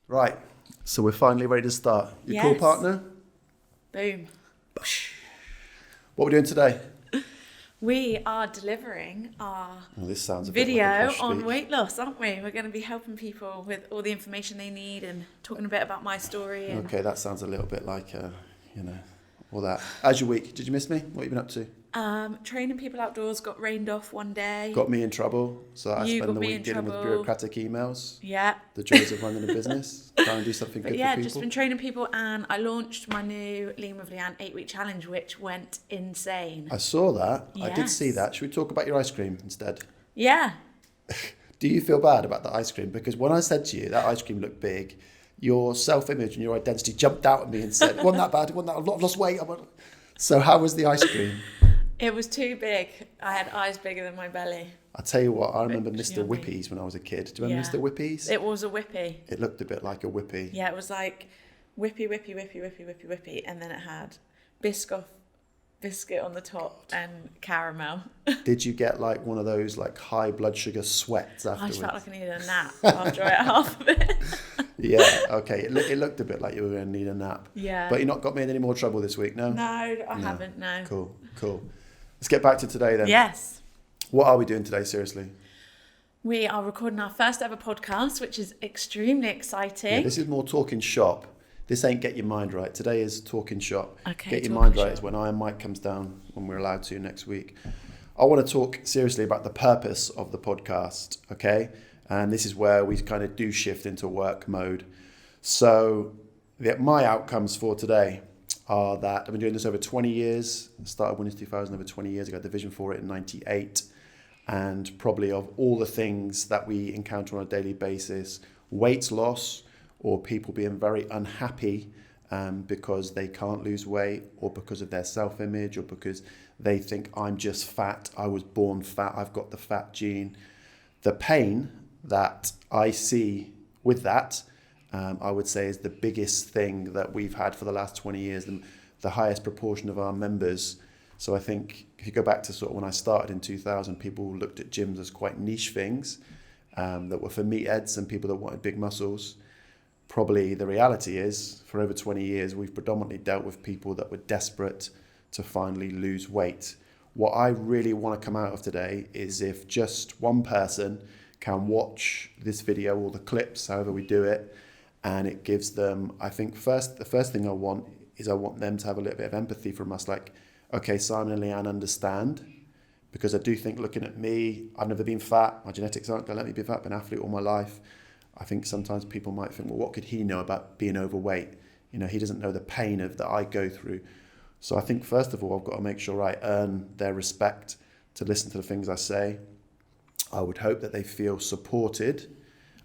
Right, so we're finally ready to start. You cool, partner? Boom. What are we doing today? We are delivering our This sounds a video bit like a posh on speech. weight loss, aren't we? We're going to be helping people with all the information they need and talking a bit about my story. And Okay, that sounds a little bit like, all that. How's your week? Did you miss me? What have you been up to? Training people outdoors, got rained off one day. Got me in trouble, so I You spend got the me week in dealing with trouble. bureaucratic emails. Yeah. The joys of running a business. Try and do something But good yeah, for people. just been training people, and I launched my new Lean with Leanne 8-week challenge, which went insane. I saw that. I did see Yes. that. Should we talk about your ice cream instead? Yeah. Do you feel bad about the ice cream? Because when I said to you that ice cream looked big, your self-image and your identity jumped out at me and said, it wasn't that bad, it wasn't that, I've lost weight. So how was the ice cream? It was too big. I had eyes bigger than my belly. I tell you what, I remember Which, Mr. yummy. Whippies when I was a kid. Do you remember Yeah. Mr. Whippies? It was a whippy. It looked a bit like a whippy. Yeah, it was like whippy, and then it had biscuit on the top and caramel. Did you get like one of those like high blood sugar sweats I afterwards? just felt like I needed a nap after I ate half of it. Yeah, okay. It looked a bit like you were going to need a nap. Yeah. But you're not got me in any more trouble this week, no? No, I haven't, no. Cool. Let's get back to today then. Yes. What are we doing today, seriously? We are recording our first ever podcast, which is extremely exciting. Yeah, this is more talking shop. This ain't get your mind right. Today is talking shop. Okay, Get your talking mind right shop. is when Iron Mike comes down, when we're allowed to next week. I want to talk seriously about the purpose of the podcast, okay? And this is where we kind of do shift into work mode. So my outcomes for today are that I've been doing this over 20 years. I started Winners 2000 over 20 years ago. I got the vision for it in 98. And probably of all the things that we encounter on a daily basis, weight loss or people being very unhappy because they can't lose weight or because of their self-image or because they think I'm just fat, I was born fat, I've got the fat gene. The pain that I see with that, I would say is the biggest thing that we've had for the last 20 years, and the highest proportion of our members. So I think if you go back to sort of when I started in 2000, people looked at gyms as quite niche things that were for meatheads and people that wanted big muscles. Probably the reality is, for over 20 years, we've predominantly dealt with people that were desperate to finally lose weight. What I really want to come out of today is if just one person can watch this video or the clips, however we do it, and it gives them, I think the first thing I want them to have a little bit of empathy from us, like, okay, Simon and Leanne understand, because I do think looking at me, I've never been fat, my genetics aren't going to let me be fat, I've been an athlete all my life. I think sometimes people might think, well, what could he know about being overweight? You know, he doesn't know the pain that I go through. So I think first of all, I've got to make sure I earn their respect to listen to the things I say. I would hope that they feel supported.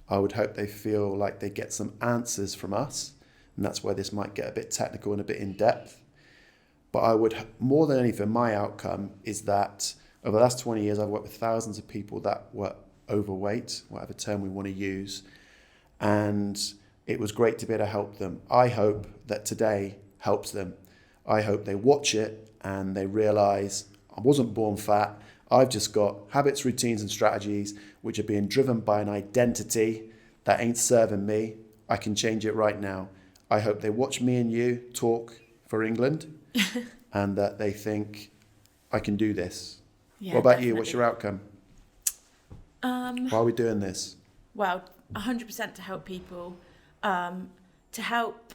I would hope they feel like they get some answers from us. And that's where this might get a bit technical and a bit in depth. But I would, more than anything, my outcome is that over the last 20 years, I've worked with thousands of people that were overweight, whatever term we want to use. And it was great to be able to help them. I hope that today helps them. I hope they watch it and they realize I wasn't born fat. I've just got habits, routines, and strategies which are being driven by an identity that ain't serving me. I can change it right now. I hope they watch me and you talk for England and that they think I can do this. Yeah, what about definitely. you? What's your outcome? Why are we doing this? Well, 100% to help people, to help,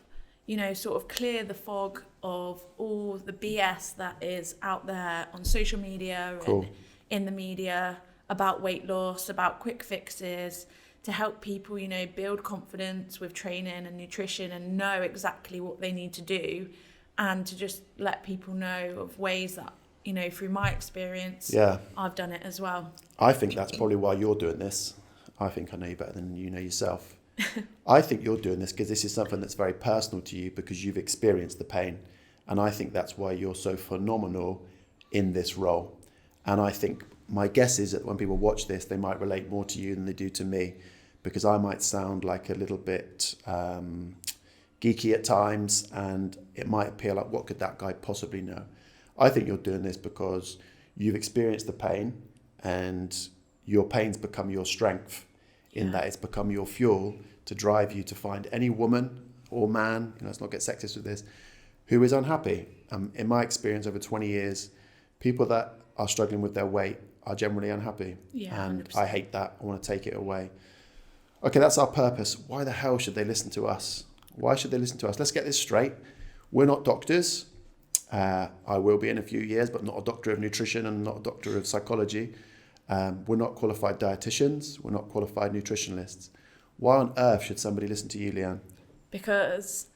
sort of clear the fog of all the BS that is out there on social media Cool. and in the media about weight loss, about quick fixes, to help people, build confidence with training and nutrition and know exactly what they need to do, and to just let people know of ways that, through my experience, I've done it as well. I think that's probably why you're doing this. I think I know you better than you know yourself. I think you're doing this because this is something that's very personal to you because you've experienced the pain. And I think that's why you're so phenomenal in this role. And I think my guess is that when people watch this, they might relate more to you than they do to me, because I might sound like a little bit geeky at times, and it might appear like, what could that guy possibly know? I think you're doing this because you've experienced the pain, and your pain's become your strength in that it's become your fuel to drive you to find any woman or man, let's not get sexist with this, who is unhappy. In my experience over 20 years, people that are struggling with their weight are generally unhappy. Yeah, and 100%. I hate that. I want to take it away. Okay, that's our purpose. Why the hell should they listen to us? Why should they listen to us? Let's get this straight. We're not doctors. I will be in a few years, but not a doctor of nutrition and not a doctor of psychology. We're not qualified dietitians. We're not qualified nutritionalists. Why on earth should somebody listen to you, Leanne? Because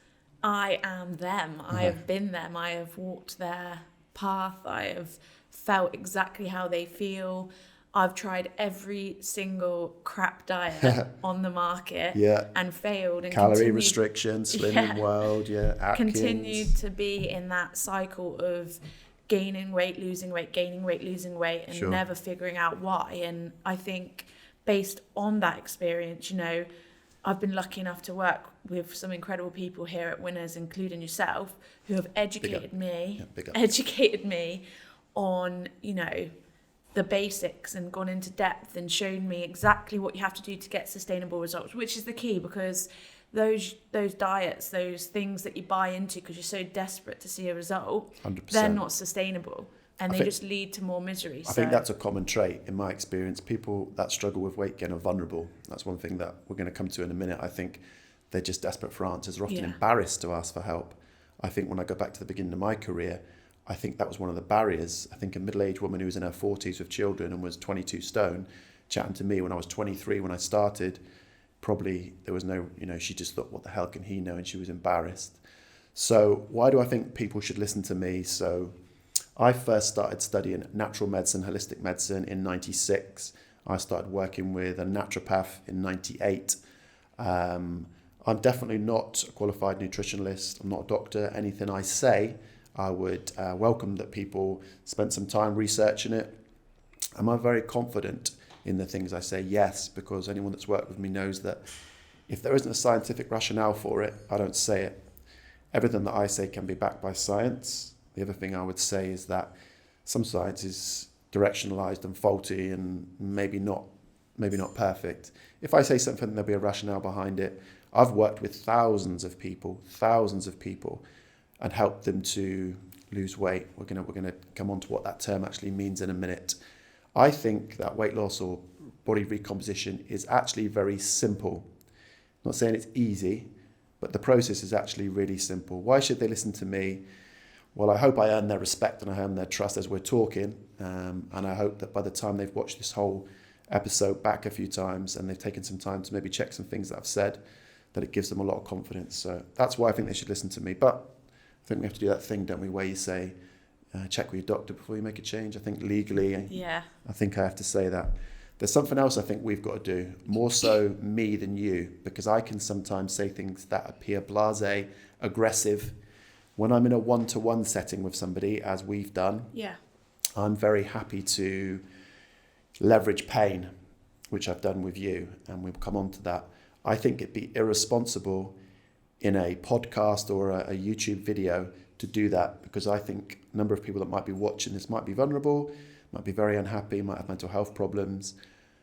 I am them. I have been them. I have walked their path. I have felt exactly how they feel. I've tried every single crap diet on the market and failed. And calorie restriction, Slimming World, Atkins. Continued to be in that cycle of gaining weight, losing weight, gaining weight, losing weight, and never figuring out why. And I think based on that experience, I've been lucky enough to work with some incredible people here at Winners, including yourself, who have educated me on, the basics and gone into depth and shown me exactly what you have to do to get sustainable results, which is the key, because those diets, those things that you buy into because you're so desperate to see a result, 100%. They're not sustainable, and they just lead to more misery. I think that's a common trait in my experience. People that struggle with weight gain are vulnerable. That's one thing that we're going to come to in a minute. I think they're just desperate for answers. They're often embarrassed to ask for help. I think when I go back to the beginning of my career, I think that was one of the barriers. I think a middle-aged woman who was in her 40s with children and was 22 stone chatting to me when I was 23 when I started, probably there was no, she just thought, what the hell can he know? And she was embarrassed. So why do I think people should listen to me? So I first started studying natural medicine, holistic medicine in 96. I started working with a naturopath in 98. I'm definitely not a qualified nutritionalist. I'm not a doctor. Anything I say, I would welcome that people spend some time researching it. Am I very confident in the things I say? Yes, because anyone that's worked with me knows that if there isn't a scientific rationale for it, I don't say it. Everything that I say can be backed by science. The other thing I would say is that some science is directionalized and faulty and maybe not perfect. If I say something, there'll be a rationale behind it. I've worked with thousands of people, and help them to lose weight. We're gonna come on to what that term actually means in a minute. I think that weight loss or body recomposition is actually very simple. I'm not saying it's easy, but the process is actually really simple. Why should they listen to me? Well, I hope I earn their respect and I earn their trust as we're talking. And I hope that by the time they've watched this whole episode back a few times and they've taken some time to maybe check some things that I've said, that it gives them a lot of confidence. So that's why I think they should listen to me. But I think we have to do that thing, don't we, where you say, check with your doctor before you make a change. I think legally, I think I have to say that. There's something else I think we've got to do, more so me than you, because I can sometimes say things that appear blasé, aggressive. When I'm in a one-to-one setting with somebody, as we've done, I'm very happy to leverage pain, which I've done with you, and we'll come on to that. I think it'd be irresponsible in a podcast or a YouTube video to do that, because I think a number of people that might be watching this might be vulnerable, might be very unhappy, might have mental health problems.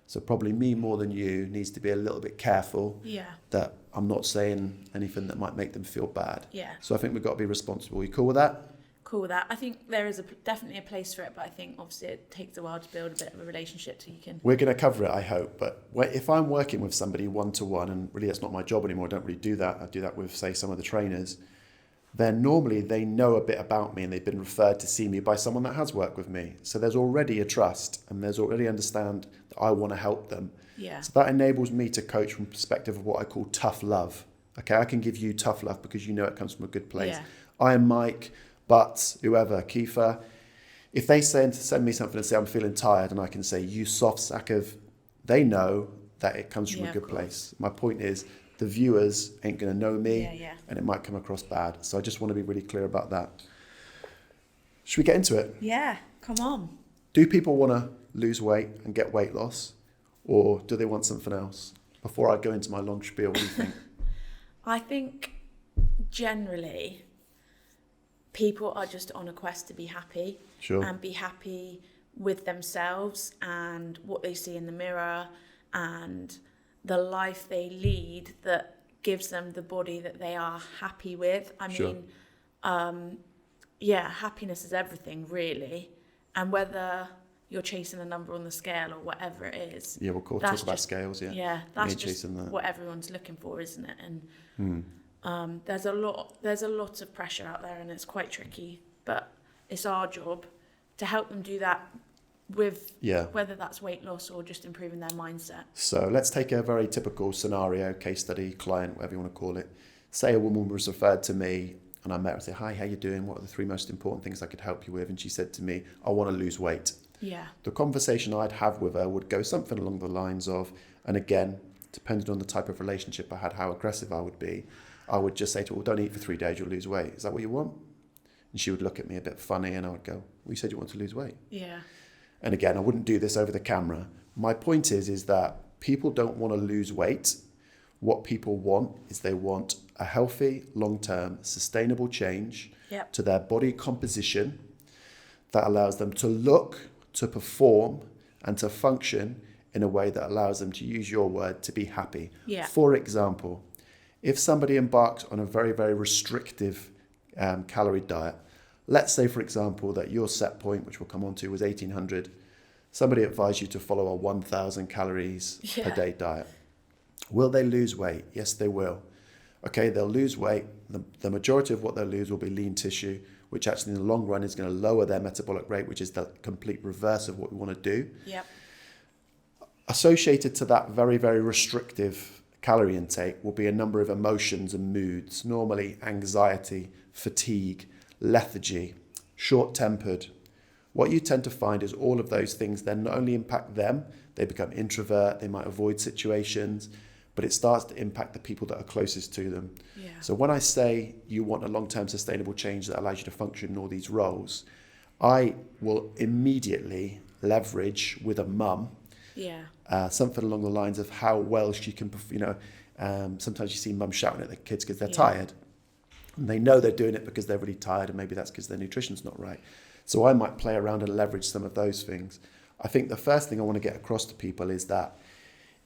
So probably me more than you needs to be a little bit careful that I'm not saying anything that might make them feel bad. So I think we've got to be responsible. You cool with that? Cool with that. I think there is definitely a place for it, but I think obviously it takes a while to build a bit of a relationship so you can... We're going to cover it, I hope. But if I'm working with somebody one-to-one, and really that's not my job anymore, I don't really do that. I do that with, say, some of the trainers. Then normally they know a bit about me and they've been referred to see me by someone that has worked with me. So there's already a trust and there's already understand that I want to help them. So that enables me to coach from the perspective of what I call tough love. Okay, I can give you tough love because you know it comes from a good place. I am Mike, Butts, whoever, Kiefer. If they send me something and say I'm feeling tired, and I can say, you soft sack of, they know that it comes from a good place. My point is, the viewers ain't going to know me and it might come across bad. So I just want to be really clear about that. Should we get into it? Yeah, come on. Do people want to lose weight and get weight loss, or do they want something else? Before I go into my long spiel, what do you think? I think generally people are just on a quest to be happy and be happy with themselves and what they see in the mirror and the life they lead that gives them the body that they are happy with. I mean, happiness is everything, really. And whether you're chasing a number on the scale or whatever it is. Yeah, we'll talk about scales, yeah. Yeah, that's just what everyone's looking for, isn't it? And there's a lot of pressure out there, and it's quite tricky. But it's our job to help them do that with whether that's weight loss or just improving their mindset. So let's take a very typical scenario, case study, client, whatever you want to call it. Say a woman was referred to me and I met her and said, hi, how you doing? What are the 3 most important things I could help you with? And she said to me, I want to lose weight. Yeah. The conversation I'd have with her would go something along the lines of, and again, depending on the type of relationship I had, how aggressive I would be, I would just say to her, well, don't eat for 3 days, you'll lose weight. Is that what you want? And she would look at me a bit funny and I would go, well, you said you want to lose weight. Yeah. And again, I wouldn't do this over the camera. My point is that people don't want to lose weight. What people want is they want a healthy, long-term, sustainable change to their body composition that allows them to look, to perform, and to function in a way that allows them, to use your word, to be happy. Yeah. For example, if somebody embarks on a very, very restrictive calorie diet, let's say, for example, that your set point, which we'll come on to, was 1,800. Somebody advised you to follow a 1,000 calories per day diet. Will they lose weight? Yes, they will. Okay, they'll lose weight. The majority of what they'll lose will be lean tissue, which actually in the long run is going to lower their metabolic rate, which is the complete reverse of what we want to do. Yep. Associated to that very, very restrictive calorie intake will be a number of emotions and moods, normally anxiety, fatigue, lethargy, short-tempered. What you tend to find is all of those things then not only impact them, they become introvert, they might avoid situations, but it starts to impact the people that are closest to them. Yeah. So when I say you want a long-term sustainable change that allows you to function in all these roles, I will immediately leverage with a mum something along the lines of how well she can, sometimes you see mums shouting at their kids because they're tired. And they know they're doing it because they're really tired, and maybe that's because their nutrition's not right. So I might play around and leverage some of those things. I think the first thing I want to get across to people is that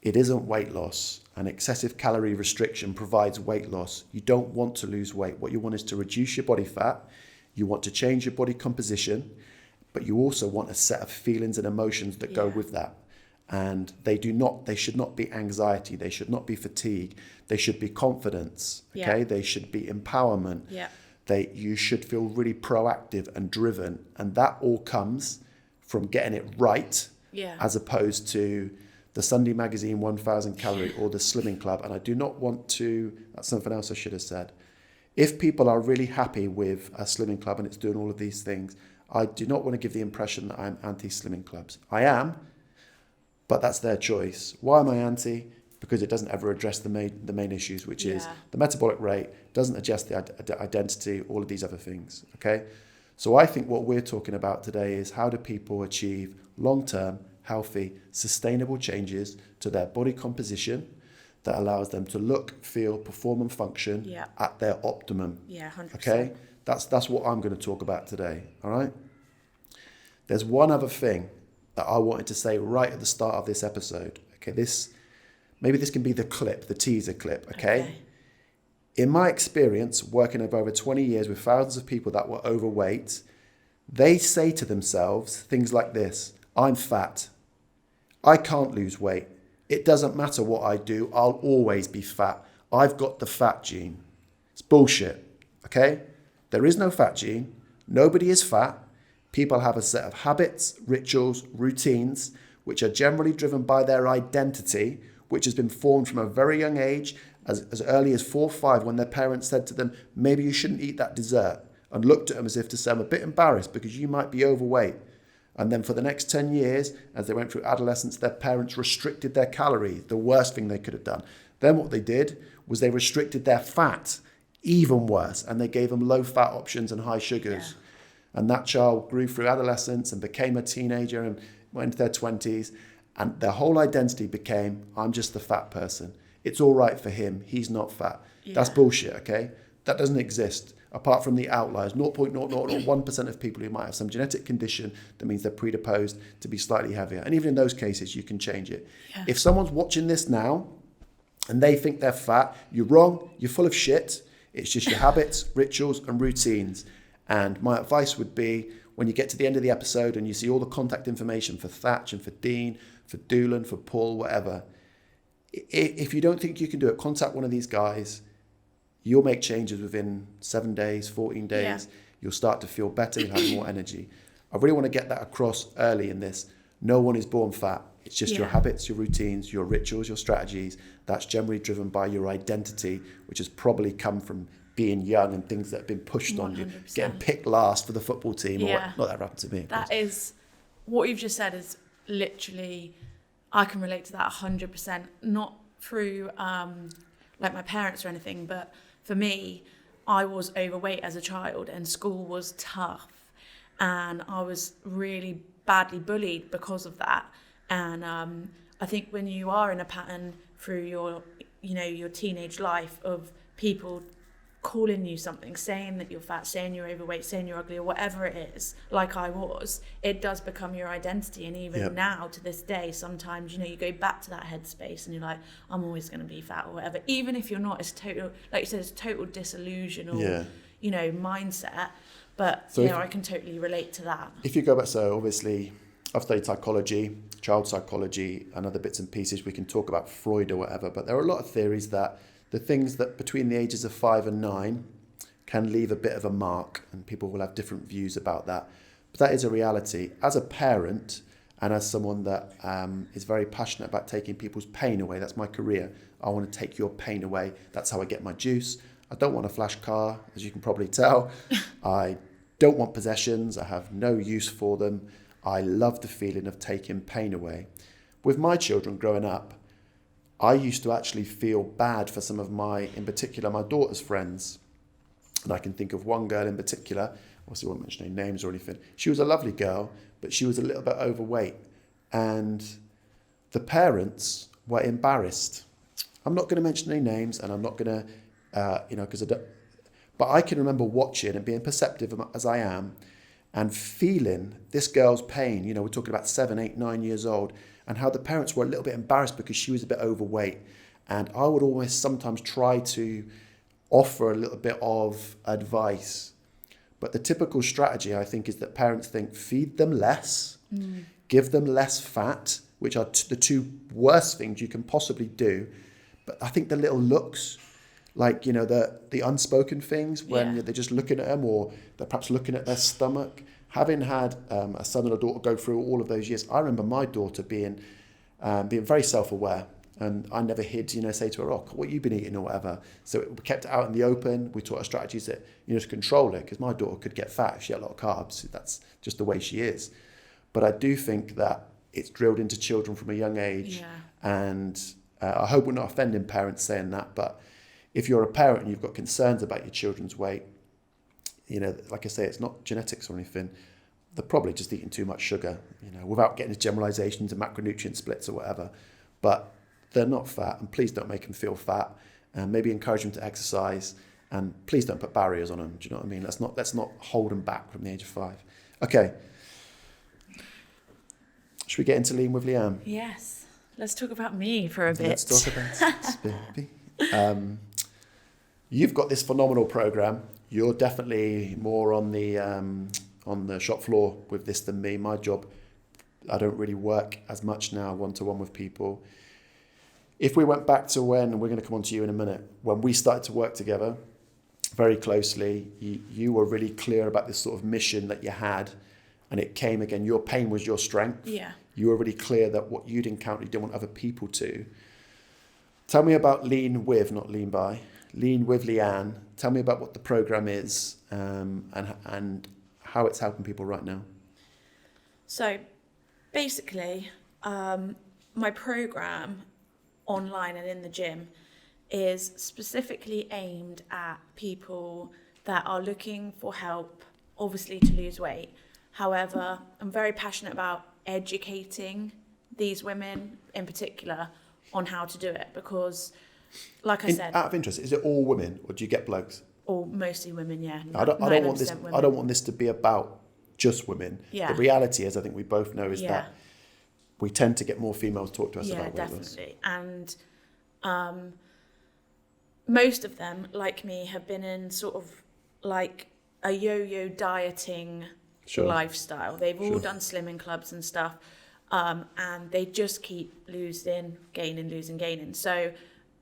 it isn't weight loss, and excessive calorie restriction provides weight loss. You don't want to lose weight. What you want is to reduce your body fat. You want to change your body composition, but you also want a set of feelings and emotions that go with that. And they should not be anxiety. They should not be fatigue. They should be confidence. Okay. Yeah. They should be empowerment. Yeah. You should feel really proactive and driven. And that all comes from getting it right, as opposed to the Sunday Magazine 1,000 calorie or the Slimming Club. And I do not want to, that's something else I should have said. If people are really happy with a Slimming Club and it's doing all of these things, I do not want to give the impression that I'm anti-Slimming Clubs. I am, but that's their choice. Why am I anti? Because it doesn't ever address the main issues, which is the metabolic rate, doesn't adjust the identity, all of these other things, okay? So I think what we're talking about today is how do people achieve long-term, healthy, sustainable changes to their body composition that allows them to look, feel, perform and function at their optimum. Yeah, 100%. Okay? That's what I'm going to talk about today, all right? There's one other thing that I wanted to say right at the start of this episode. Okay, maybe this can be the clip, the teaser clip, okay? In my experience, working over 20 years with thousands of people that were overweight, they say to themselves things like this: I'm fat. I can't lose weight. It doesn't matter what I do, I'll always be fat. I've got the fat gene. It's bullshit, okay? There is no fat gene. Nobody is fat. People have a set of habits, rituals, routines, which are generally driven by their identity, which has been formed from a very young age, as early as 4 or 5, when their parents said to them, maybe you shouldn't eat that dessert, and looked at them as if to say, I'm a bit embarrassed because you might be overweight. And then for the next 10 years, as they went through adolescence, their parents restricted their calories, the worst thing they could have done. Then what they did was they restricted their fat, even worse, and they gave them low-fat options and high sugars. Yeah. And that child grew through adolescence and became a teenager and went into their 20s, and their whole identity became, I'm just the fat person. It's all right for him. He's not fat. Yeah. That's bullshit, okay? That doesn't exist, apart from the outliers, 0.001% of people who might have some genetic condition that means they're predisposed to be slightly heavier. And even in those cases, you can change it. Yeah. If someone's watching this now and they think they're fat. You're wrong. You're full of shit. It's just your habits, rituals, and routines. And my advice would be, when you get to the end of the episode and you see all the contact information for Thatch and for Dean, for Doolan, for Paul, whatever, if you don't think you can do it, contact one of these guys. You'll make changes within 7 days, 14 days. Yeah. You'll start to feel better. You'll have more energy. I really want to get that across early in this. No one is born fat. It's just your habits, your routines, your rituals, your strategies. That's generally driven by your identity, which has probably come from being young and things that have been pushed 100%. On you. Getting picked last for the football team. Or what, not that happened to me. That is, what you've just said is literally, I can relate to that 100%. Not through like my parents or anything, but for me, I was overweight as a child and school was tough. And I was really badly bullied because of that. And I think when you are in a pattern through your teenage life of people calling you something, saying that you're fat, saying you're overweight, saying you're ugly, or whatever it is, like I was, it does become your identity. And even now to this day, sometimes, you go back to that headspace and you're like, I'm always going to be fat or whatever. Even if you're not, it's total, like you said, it's total disillusion or, mindset. But, so I can totally relate to that. If you go back, so obviously I've studied psychology, child psychology, and other bits and pieces. We can talk about Freud or whatever, but there are a lot of theories that the things that between the ages of 5 and 9 can leave a bit of a mark, and people will have different views about that. But that is a reality. As a parent and as someone that is very passionate about taking people's pain away, that's my career. I want to take your pain away. That's how I get my juice. I don't want a flash car, as you can probably tell. I don't want possessions. I have no use for them. I love the feeling of taking pain away. With my children growing up, I used to actually feel bad for some of in particular, my daughter's friends. And I can think of one girl in particular, obviously I won't mention any names or anything. She was a lovely girl, but she was a little bit overweight. And the parents were embarrassed. I'm not going to mention any names, and I'm not going to, because I don't, but I can remember watching and being perceptive as I am and feeling this girl's pain. We're talking about 7, 8, 9 years old, and how the parents were a little bit embarrassed because she was a bit overweight. And I would always sometimes try to offer a little bit of advice. But the typical strategy, I think, is that parents think, feed them less, give them less fat, which are the two worst things you can possibly do. But I think the little looks, like, the unspoken things when they're just looking at them, or they're perhaps looking at their stomach. Having had a son and a daughter go through all of those years, I remember my daughter being very self-aware, and I never hid, say to her, "Oh, what you been eating?" or whatever. So we kept it out in the open. We taught her strategies that, to control it, because my daughter could get fat if she had a lot of carbs. That's just the way she is. But I do think that it's drilled into children from a young age, and I hope we're not offending parents saying that, but if you're a parent and you've got concerns about your children's weight, like I say, it's not genetics or anything. They're probably just eating too much sugar, without getting into generalizations and macronutrient splits or whatever. But they're not fat, and please don't make them feel fat, and maybe encourage them to exercise, and please don't put barriers on them. Do you know what I mean? Let's not hold them back from the age of 5. Okay. Should we get into Lean with Leanne? Yes. Let's talk about me for a bit. Let's talk about this, baby. You've got this phenomenal program. You're definitely more on the shop floor with this than me. My job, I don't really work as much now one-to-one with people. If we went back to when, and we're going to come on to you in a minute, when we started to work together very closely, you were really clear about this sort of mission that you had, and it came again. Your pain was your strength. Yeah. You were really clear that what you'd encountered, you didn't want other people to. Tell me about Lean with, not Lean by, Lean with Leanne. Tell me about what the program is, and how it's helping people right now. So basically, my program online and in the gym is specifically aimed at people that are looking for help, obviously, to lose weight. However, I'm very passionate about educating these women in particular on how to do it, because, like I said, out of interest, is it all women, or do you get blokes? Or mostly women, yeah. I don't want this to be about just women. Yeah. The reality is, I think we both know, is that we tend to get more females talk to us about weight loss. Yeah, definitely. And Most of them, like me, have been in sort of like a yo-yo dieting lifestyle. They've all done slimming clubs and stuff, and they just keep losing, gaining. So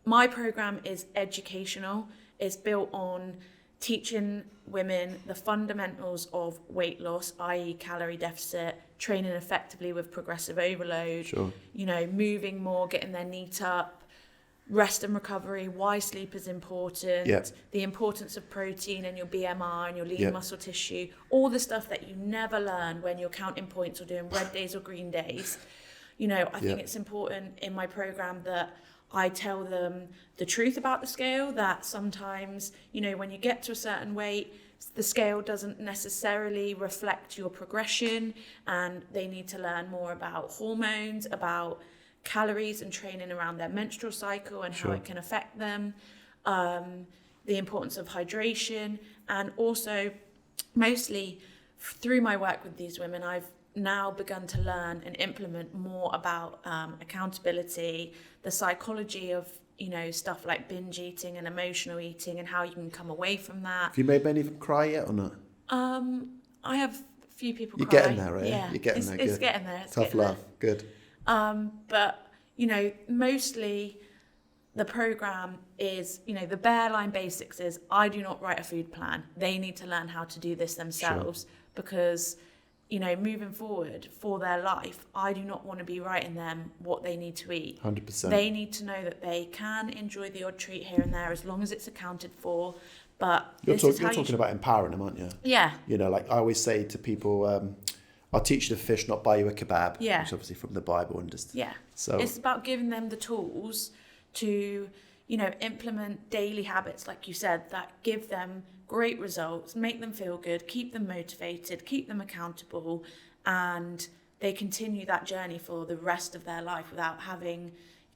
my program is educational. It's built on teaching women the fundamentals of weight loss, i.e. calorie deficit, training effectively with progressive overload, you know, moving more, getting their NEAT up, rest and recovery, why sleep is important, the importance of protein and your BMR and your lean muscle tissue, all the stuff that you never learn when you're counting points or doing red days or green days. You know, I think it's important in my program that I tell them the truth about the scale, that sometimes, you know, when you get to a certain weight, the scale doesn't necessarily reflect your progression, and they need to learn more about hormones, about calories and training around their menstrual cycle and how it can affect them, the importance of hydration, and also mostly through my work with these women, I've now begun to learn and implement more about accountability, the psychology of, you know, stuff like binge eating and emotional eating and how you can come away from that. Have you made many of them cry yet or not? I have a few people You're cry. getting there, right? Yeah, You're getting there. It's getting there. Tough love. Good. But, you know, mostly the program is, you know, the bare line basics is I do not write a food plan. They need to learn how to do this themselves because, you know, moving forward for their life, I do not want to be writing them what they need to eat. 100%. They need to know that they can enjoy the odd treat here and there as long as it's accounted for. But you're talking about empowering them, aren't you? Yeah. You know, like I always say to people, I'll teach you to fish, not buy you a kebab. Yeah. Which is obviously from the Bible. And just, So it's about giving them the tools to, you know, implement daily habits, like you said, that give them great results, make them feel good, keep them motivated, keep them accountable, and they continue that journey for the rest of their life without having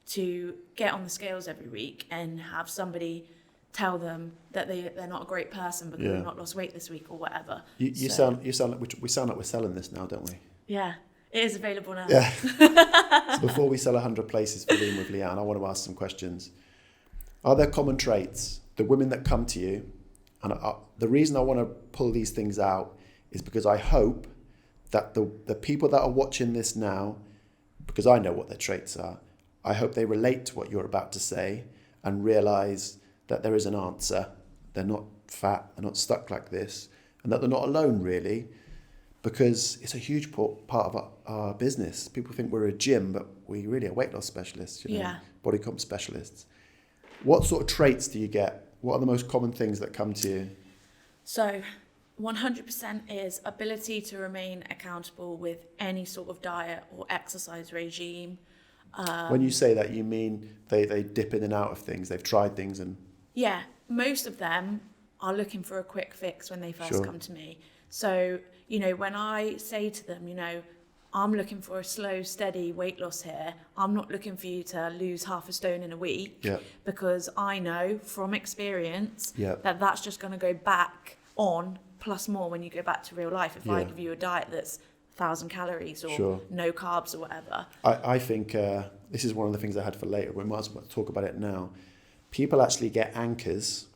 to get on the scales every week and have somebody tell them that they're not a great person because they've not lost weight this week or whatever. You sound like we sound like we're selling this now, don't we? Yeah, it is available now. Yeah. So before we sell 100 places for Lean with Leanne, I want to ask some questions. Are there common traits? The women that come to you, and the reason I want to pull these things out is because I hope that the people that are watching this now, because I know what their traits are, I hope they relate to what you're about to say and realise that there is an answer. They're not fat, they're not stuck like this, and that they're not alone really, because it's a huge part of our business. People think we're a gym, but we really are weight loss specialists, you know, body comp specialists. What sort of traits do you get? What are the most common things that come to you? So 100% is ability to remain accountable with any sort of diet or exercise regime. When you say that, you mean they dip in and out of things, they've tried things and... Yeah, most of them are looking for a quick fix when they first come to me. So, you know, when I say to them, you know, I'm looking for a slow, steady weight loss here. I'm not looking for you to lose half a stone in a week because I know from experience that that's just going to go back on plus more when you go back to real life. If I give you a diet that's 1,000 calories or no carbs or whatever. I think this is one of the things I had for later. We might as well talk about it now. People actually get anchors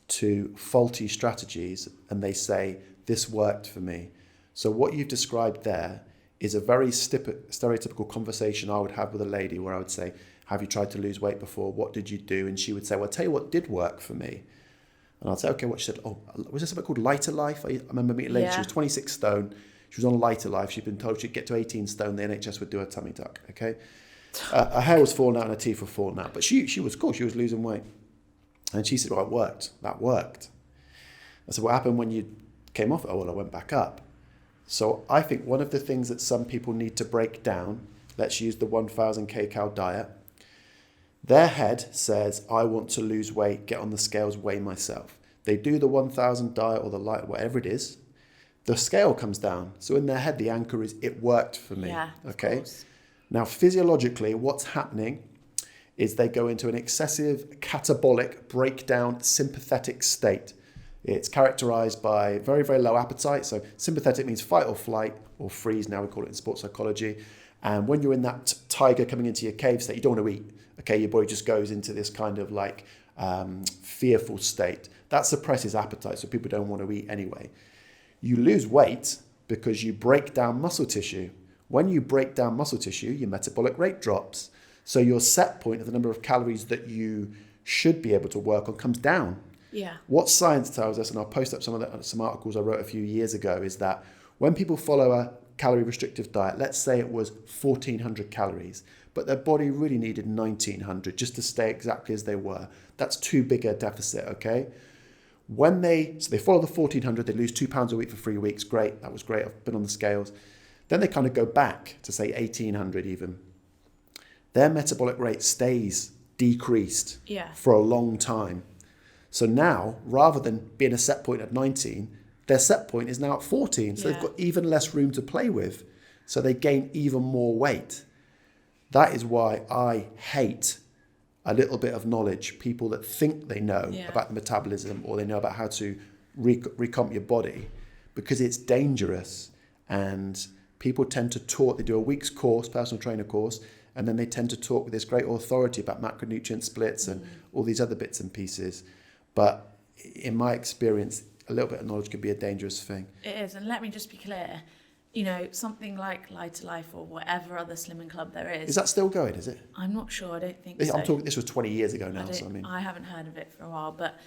to faulty strategies and they say, this worked for me. So what you've described there is a very stereotypical conversation I would have with a lady where I would say, have you tried to lose weight before? What did you do? And she would say, well, I'll tell you what did work for me. And I'd say, okay, what? She said, oh, was there something called Lighter Life? I remember meeting a lady, she was 26 stone. She was on Lighter Life. She'd been told she'd get to 18 stone, the NHS would do a tummy tuck, okay? Her hair was falling out and her teeth were falling out. But she was cool, she was losing weight. And she said, well, it worked. That worked. I said, what happened when you came off it? Oh, well, I went back up. So I think one of the things that some people need to break down, let's use the 1,000 kcal diet. Their head says, I want to lose weight, get on the scales, weigh myself. They do the 1,000 diet or the light, whatever it is. The scale comes down. So in their head, the anchor is, it worked for me. Yeah, okay. Now, physiologically, what's happening is they go into an excessive catabolic breakdown sympathetic state. It's characterized by very, very low appetite. So sympathetic means fight or flight or freeze. Now we call it in sports psychology. And when you're in that tiger coming into your cave state, you don't want to eat. Okay, your body just goes into this kind of like fearful state. That suppresses appetite, so people don't want to eat anyway. You lose weight because you break down muscle tissue. When you break down muscle tissue, your metabolic rate drops. So your set point of the number of calories that you should be able to work on comes down. Yeah. What science tells us, and I'll post up some articles I wrote a few years ago, is that when people follow a calorie restrictive diet, let's say it was 1,400 calories, but their body really needed 1,900 just to stay exactly as they were. That's too big a deficit, okay? So they follow the 1,400, they lose 2 pounds a week for 3 weeks. Great, that was great. I've been on the scales. Then they kind of go back to say 1,800 even. Their metabolic rate stays decreased for a long time. So now, rather than being a set point at 19, their set point is now at 14. So they've got even less room to play with. So they gain even more weight. That is why I hate a little bit of knowledge. People that think they know about the metabolism or they know about how to recomp your body, because it's dangerous. And people tend to talk, they do a week's course, personal trainer course, and then they tend to talk with this great authority about macronutrient splits and all these other bits and pieces. But in my experience, a little bit of knowledge could be a dangerous thing. It is. And let me just be clear, something like Lie to Life or whatever other slimming club there is. Is that still going, is it? I'm not sure. I don't think so. I'm talking, this was 20 years ago now. I haven't heard of it for a while, but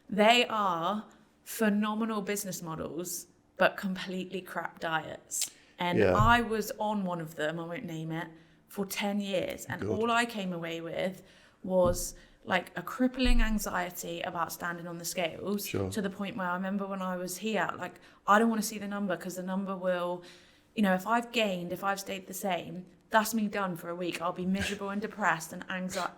they are phenomenal business models, but completely crap diets. And I was on one of them, I won't name it, for 10 years. And all I came away with was like a crippling anxiety about standing on the scales, to the point where I remember when I was here, like, I don't want to see the number because the number will, if I've gained, if I've stayed the same, that's me done for a week. I'll be miserable and depressed and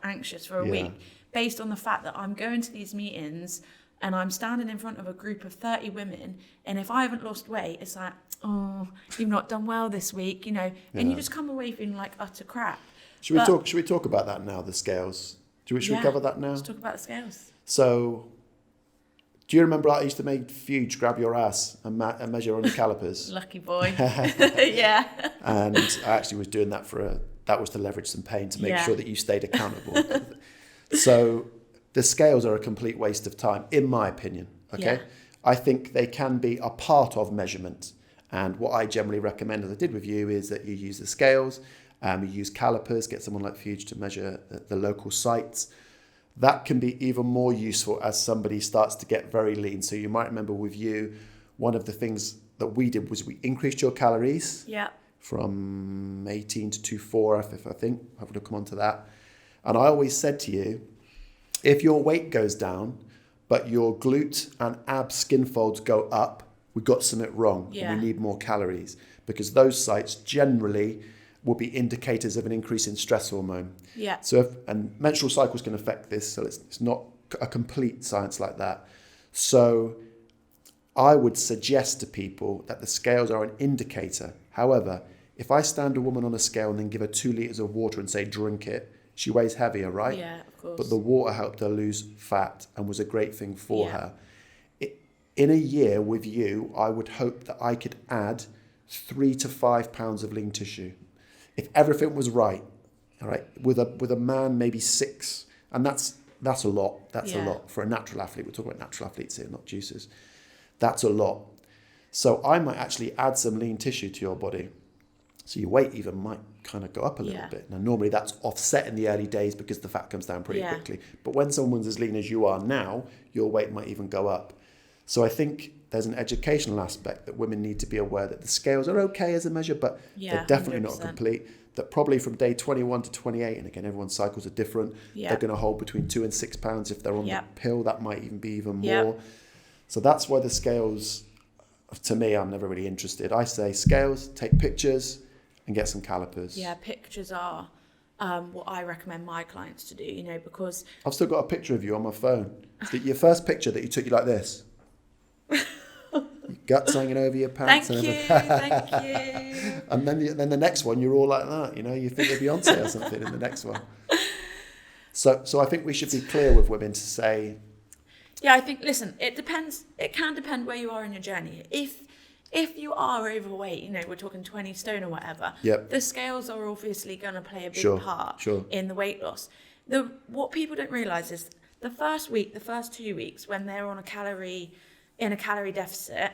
anxious for a week, based on the fact that I'm going to these meetings and I'm standing in front of a group of 30 women, and if I haven't lost weight, it's like, oh, you've not done well this week, and you just come away feeling like utter crap. Should we talk about that now, the scales? Should we cover that now? Let's talk about the scales. So, do you remember I used to make Fuge grab your ass and measure on the calipers? Lucky boy. Yeah. And I actually was doing that that was to leverage some pain to make sure that you stayed accountable. So the scales are a complete waste of time, in my opinion. Okay. Yeah. I think they can be a part of measurement. And what I generally recommend, as I did with you, is that you use the scales. You use calipers, get someone like Fuge to measure the local sites. That can be even more useful as somebody starts to get very lean. So you might remember with you, one of the things that we did was we increased your calories from 18 to 2.4, I think. I'm going to come on to that. And I always said to you, if your weight goes down, but your glute and ab skin folds go up, we got something wrong. And we need more calories, because those sites generally will be indicators of an increase in stress hormone. Yeah. So and menstrual cycles can affect this, so it's not a complete science like that. So I would suggest to people that the scales are an indicator. However, if I stand a woman on a scale and then give her 2 litres of water and say drink it, she weighs heavier, right? Yeah, of course. But the water helped her lose fat and was a great thing for her. In a year with you, I would hope that I could add 3 to 5 pounds of lean tissue. If everything was right, all right, with a man, maybe 6, and that's a lot. That's a lot for a natural athlete. We're talking about natural athletes here, not juicers. That's a lot. So I might actually add some lean tissue to your body, so your weight even might kind of go up a little bit. Now, normally that's offset in the early days because the fat comes down pretty quickly. But when someone's as lean as you are now, your weight might even go up. So I think there's an educational aspect that women need to be aware that the scales are okay as a measure, but they're definitely 100%. Not complete. That probably from day 21 to 28, and again, everyone's cycles are different, they're going to hold between 2 and 6 pounds. If they're on the pill, that might even be even more. So that's why the scales, to me, I'm never really interested. I say scales, take pictures and get some calipers. Yeah, pictures are what I recommend my clients to do, because... I've still got a picture of you on my phone. Your first picture that you took, you like this. Guts hanging over your pants. Thank you. And then the next one, you're all like that. You think of Beyonce or something in the next one. So I think we should be clear with women to say. Yeah, I think. Listen, it depends. It can depend where you are in your journey. If you are overweight, we're talking 20 stone or whatever. The scales are obviously going to play a big part in the weight loss. what people don't realise is the first week, the first 2 weeks, when they're in a calorie deficit,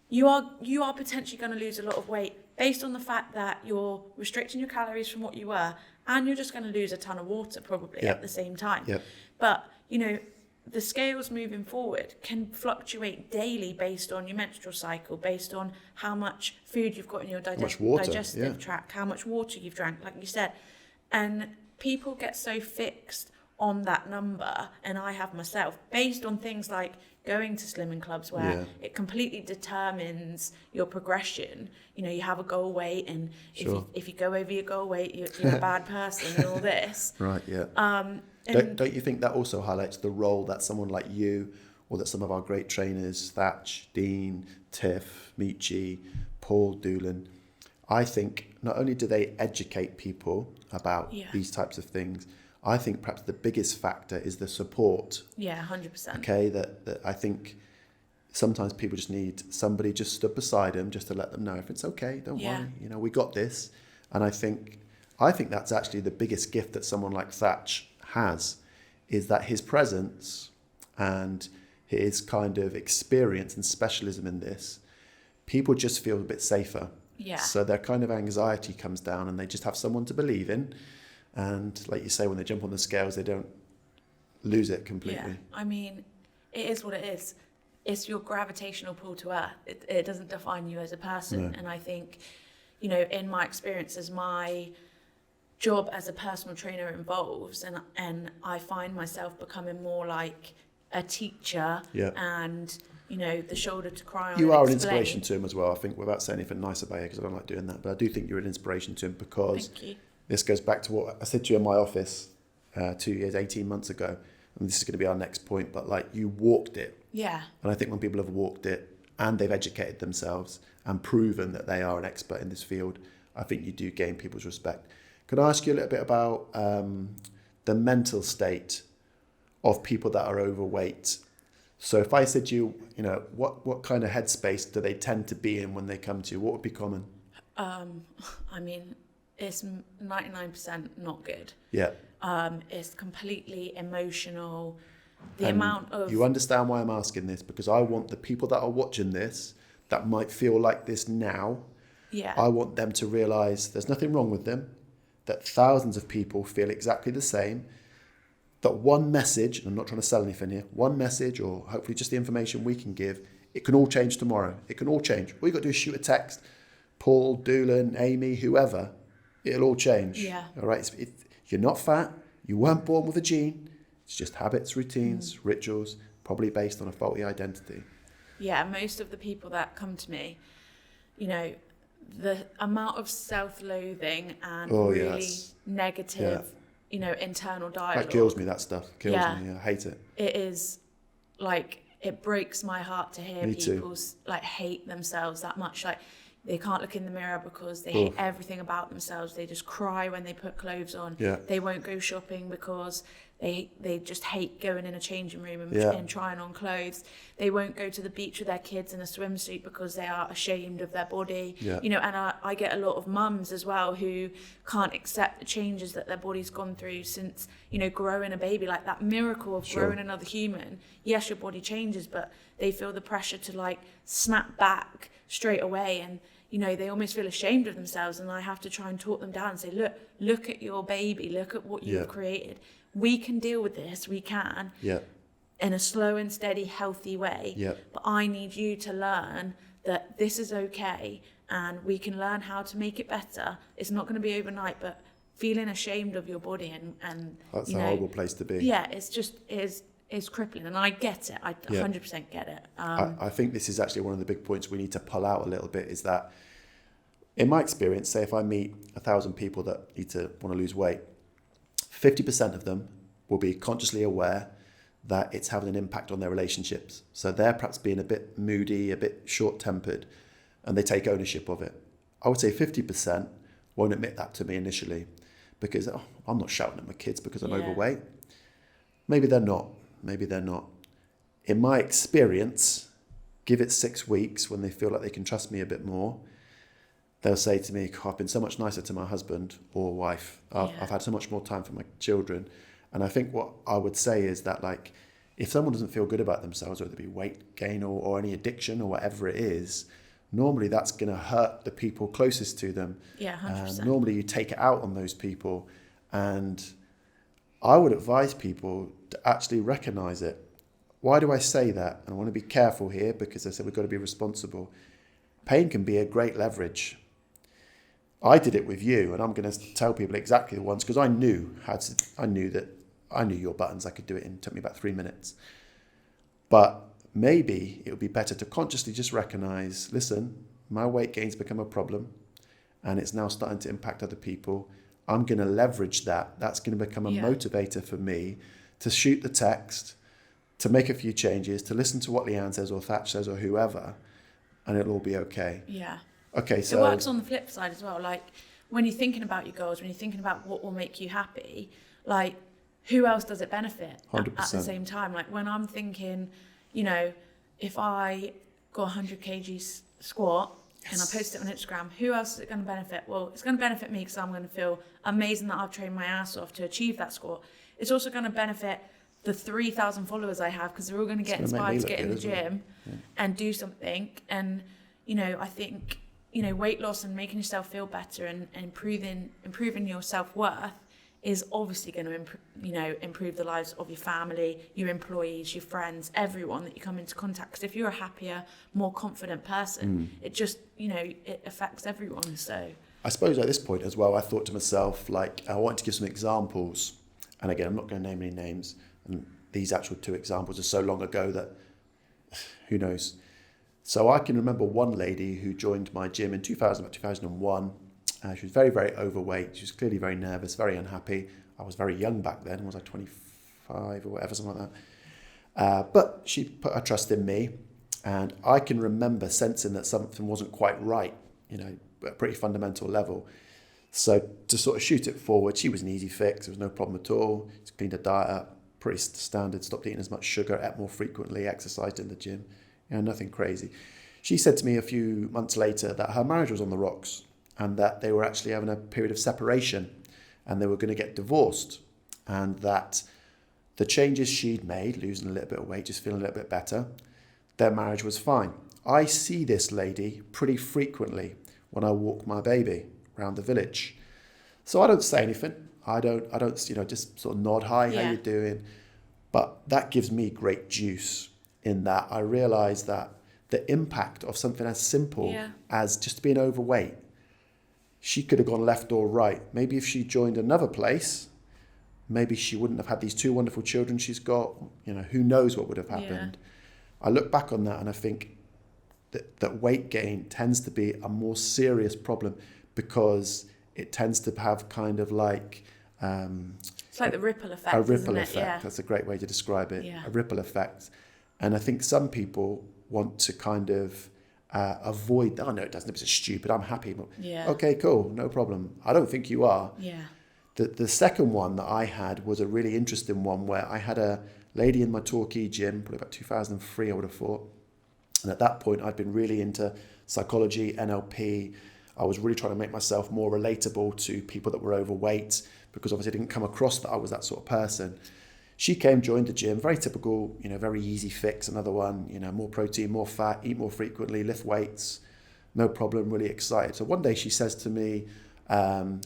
you are potentially going to lose a lot of weight based on the fact that you're restricting your calories from what you were, and you're just going to lose a ton of water probably at the same time. Yep. But, you know, the scales moving forward can fluctuate daily based on your menstrual cycle, based on how much food you've got in your digestive tract, how much water you've drank, like you said. And people get so fixed on that number, and I have myself, based on things like going to slimming clubs where it completely determines your progression. You know, you have a goal weight, and if you go over your goal weight, you're a bad person and all this. Right, yeah. Don't you think that also highlights the role that someone like you, or that some of our great trainers, Thatch, Dean, Tiff, Michi, Paul Doolan, I think not only do they educate people about these types of things, I think perhaps the biggest factor is the support. Yeah, 100%. Okay, that I think sometimes people just need somebody just stood beside them just to let them know if it's okay, don't worry, you know, we got this. And I think that's actually the biggest gift that someone like Thatch has, is that his presence and his kind of experience and specialism in this, people just feel a bit safer. Yeah. So their kind of anxiety comes down, and they just have someone to believe in. And like you say, when they jump on the scales, they don't lose it completely. Yeah, I mean, it is what it is. It's your gravitational pull to earth. It doesn't define you as a person. No. And I think, you know, in my experiences, my job as a personal trainer involves, and I find myself becoming more like a teacher and, you know, the shoulder to cry on. You are an inspiration to him as well, I think, without saying anything nice about you, because I don't like doing that. But I do think you're an inspiration to him, because this goes back to what I said to you in my office 18 months ago. And this is going to be our next point, but like, you walked it. Yeah. And I think when people have walked it and they've educated themselves and proven that they are an expert in this field, I think you do gain people's respect. Could I ask you a little bit about the mental state of people that are overweight? So if I said to you, you know, what kind of headspace do they tend to be in when they come to you? What would be common? I mean, it's 99% not good. Yeah. It's completely emotional. The amount of... You understand why I'm asking this? Because I want the people that are watching this that might feel like this now, I want them to realise there's nothing wrong with them, that thousands of people feel exactly the same, that one message, and I'm not trying to sell anything here, one message, or hopefully just the information we can give, it can all change tomorrow. It can all change. All you got to do is shoot a text, Paul, Doolan, Amy, whoever, it'll all change. Yeah. All right. You're not fat. You weren't born with a gene. It's just habits, routines, rituals, probably based on a faulty identity. Yeah. Most of the people that come to me, you know, the amount of self-loathing and negative, you know, internal dialogue. That kills me, that stuff. Kills me. I hate it. It is like, it breaks my heart to hear people like hate themselves that much. Like, they can't look in the mirror because they hate everything about themselves. They just cry when they put clothes on. Yeah. They won't go shopping because they just hate going in a changing room and trying on clothes. They won't go to the beach with their kids in a swimsuit because they are ashamed of their body. Yeah. You know, and I get a lot of mums as well who can't accept the changes that their body's gone through since, you know, growing a baby, like that miracle of growing another human. Yes, your body changes, but they feel the pressure to like snap back straight away, and you know, they almost feel ashamed of themselves, and I have to try and talk them down and say, look at your baby, look at what you've created. We can deal with this, we can, in a slow and steady, healthy way. Yeah. But I need you to learn that this is okay, and we can learn how to make it better. It's not going to be overnight, but feeling ashamed of your body and that's you know, a horrible place to be. Yeah, it's just is crippling, and I get it. I 100% get it. I think this is actually one of the big points we need to pull out a little bit, is that in my experience, say if I meet 1,000 people that want to lose weight, 50% of them will be consciously aware that it's having an impact on their relationships. So they're perhaps being a bit moody, a bit short-tempered, and they take ownership of it. I would say 50% won't admit that to me initially, because I'm not shouting at my kids because I'm overweight. Maybe they're not. In my experience, give it 6 weeks when they feel like they can trust me a bit more, they'll say to me, I've been so much nicer to my husband or wife. I've had so much more time for my children. And I think what I would say is that, like, if someone doesn't feel good about themselves, whether it be weight gain or any addiction or whatever it is, normally that's going to hurt the people closest to them. Yeah, 100%. Normally you take it out on those people. And I would advise people to actually recognize it. Why do I say that? And I want to be careful here because I said we've got to be responsible. Pain can be a great leverage. I did it with you, and I'm going to tell people exactly the ones because I knew your buttons. I could do it in. It took me about 3 minutes. But maybe it would be better to consciously just recognize, listen, my weight gain's become a problem, and it's now starting to impact other people. I'm going to leverage that. That's going to become a motivator for me to shoot the text, to make a few changes, to listen to what Leanne says or Thatch says or whoever, and it'll all be okay. Yeah. Okay, so... It works on the flip side as well. Like, when you're thinking about your goals, when you're thinking about what will make you happy, like, who else does it benefit 100%. At the same time? Like, when I'm thinking, you know, if I got 100 kg squat, and I post it on Instagram, who else is it going to benefit? Well, it's going to benefit me because I'm going to feel amazing that I've trained my ass off to achieve that squat. It's also going to benefit the 3,000 followers I have because they're all going to get inspired to get in the gym and do something. And, you know, I think, you know, weight loss and making yourself feel better and improving your self-worth is obviously going to improve the lives of your family, your employees, your friends, everyone that you come into contact. Because if you're a happier, more confident person, it just, you know, it affects everyone. So I suppose at this point as well, I thought to myself, like, I wanted to give some examples. And again, I'm not going to name any names. And these actual 2 examples are so long ago that who knows. So I can remember one lady who joined my gym in 2001. She was very, very overweight. She was clearly very nervous, very unhappy. I was very young back then. Was I 25 or whatever, something like that? But she put her trust in me. And I can remember sensing that something wasn't quite right, you know, at a pretty fundamental level. So to sort of shoot it forward, she was an easy fix. There was no problem at all. She cleaned her diet up, pretty standard, stopped eating as much sugar, ate more frequently, exercised in the gym. You know, nothing crazy. She said to me a few months later that her marriage was on the rocks and that they were actually having a period of separation and they were going to get divorced, and that the changes she'd made, losing a little bit of weight, just feeling a little bit better, their marriage was fine. I see this lady pretty frequently when I walk my baby around the village. So I don't say anything. I don't, you know, just sort of nod, hi, how you doing? But that gives me great juice in that I realise that the impact of something as simple as just being overweight, she could have gone left or right. Maybe if she joined another place, maybe she wouldn't have had these 2 wonderful children she's got. You know, who knows what would have happened. I look back on that and I think that weight gain tends to be a more serious problem because it tends to have kind of like... it's like the ripple effect, a ripple isn't it? effect. Yeah. That's a great way to describe it. Yeah. A ripple effect. And I think some people want to kind of avoid, oh no, it doesn't, it's stupid, I'm happy. Okay, cool, no problem. I don't think you are. Yeah. The second one that I had was a really interesting one where I had a lady in my Torquay gym, probably about 2003, I would have thought. And at that point, I'd been really into psychology, NLP. I was really trying to make myself more relatable to people that were overweight because obviously I didn't come across that I was that sort of person. She came, joined the gym, very typical, you know, very easy fix. Another one, you know, more protein, more fat, eat more frequently, lift weights, no problem, really excited. So one day she says to me,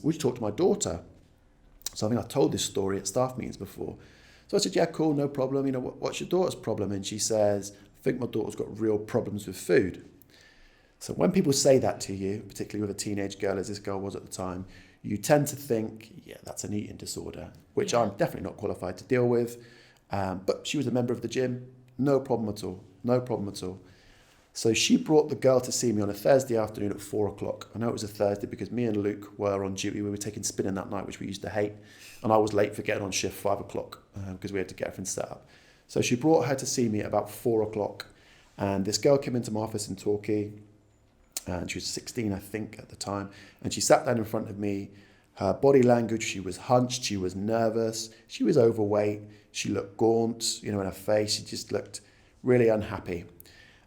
would you talk to my daughter? So I think I told this story at staff meetings before. So I said, yeah, cool, no problem. You know, what's your daughter's problem? And she says, I think my daughter's got real problems with food. So when people say that to you, particularly with a teenage girl, as this girl was at the time, you tend to think, yeah, that's an eating disorder, which I'm definitely not qualified to deal with. But she was a member of the gym, no problem at all, no problem at all. So she brought the girl to see me on a Thursday afternoon at 4:00. I know it was a Thursday because me and Luke were on duty. We were taking spinning that night, which we used to hate. And I was late for getting on shift 5:00 because we had to get everything set up. So she brought her to see me at about 4:00. And this girl came into my office in Torquay. And she was 16, I think, at the time. And she sat down in front of me. Her body language, she was hunched, she was nervous, she was overweight, she looked gaunt, you know, in her face, she just looked really unhappy.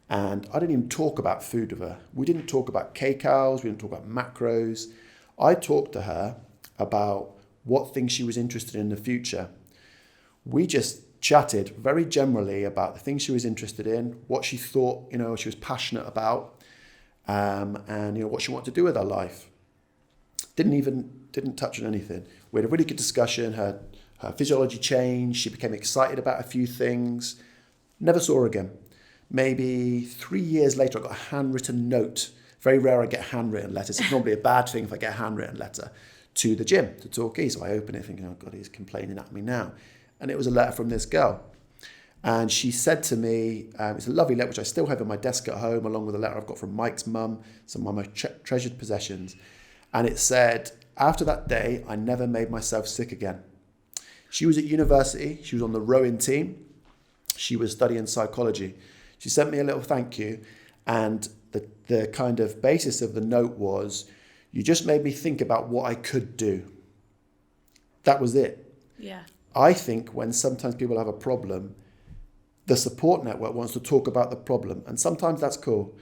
And I didn't even talk about food with her. We didn't talk about kcals, we didn't talk about macros. I talked to her about what things she was interested in the future. we just chatted very generally about the things she was interested in, what she thought, she was passionate about, and, what she wanted to do with her life. Didn't touch on anything. We had a really good discussion. Her physiology changed. She became excited about a few things. Never saw her again. Maybe 3 years later, I got a handwritten note. Very rare I get handwritten letters. It's normally a bad thing if I get a handwritten letter to the gym, to Torquay. So I open it thinking, oh God, he's complaining at me now. And it was a letter from this girl. And she said to me, it's a lovely letter, which I still have in my desk at home, along with a letter I've got from Mike's mum, some of my treasured possessions. And it said, after that day, I never made myself sick again. She was at university. She was on the rowing team. She was studying psychology. She sent me a little thank you. And the kind of basis of the note was, you just made me think about what I could do. That was it. Yeah. I think when sometimes people have a problem, the support network wants to talk about the problem. And sometimes that's cool.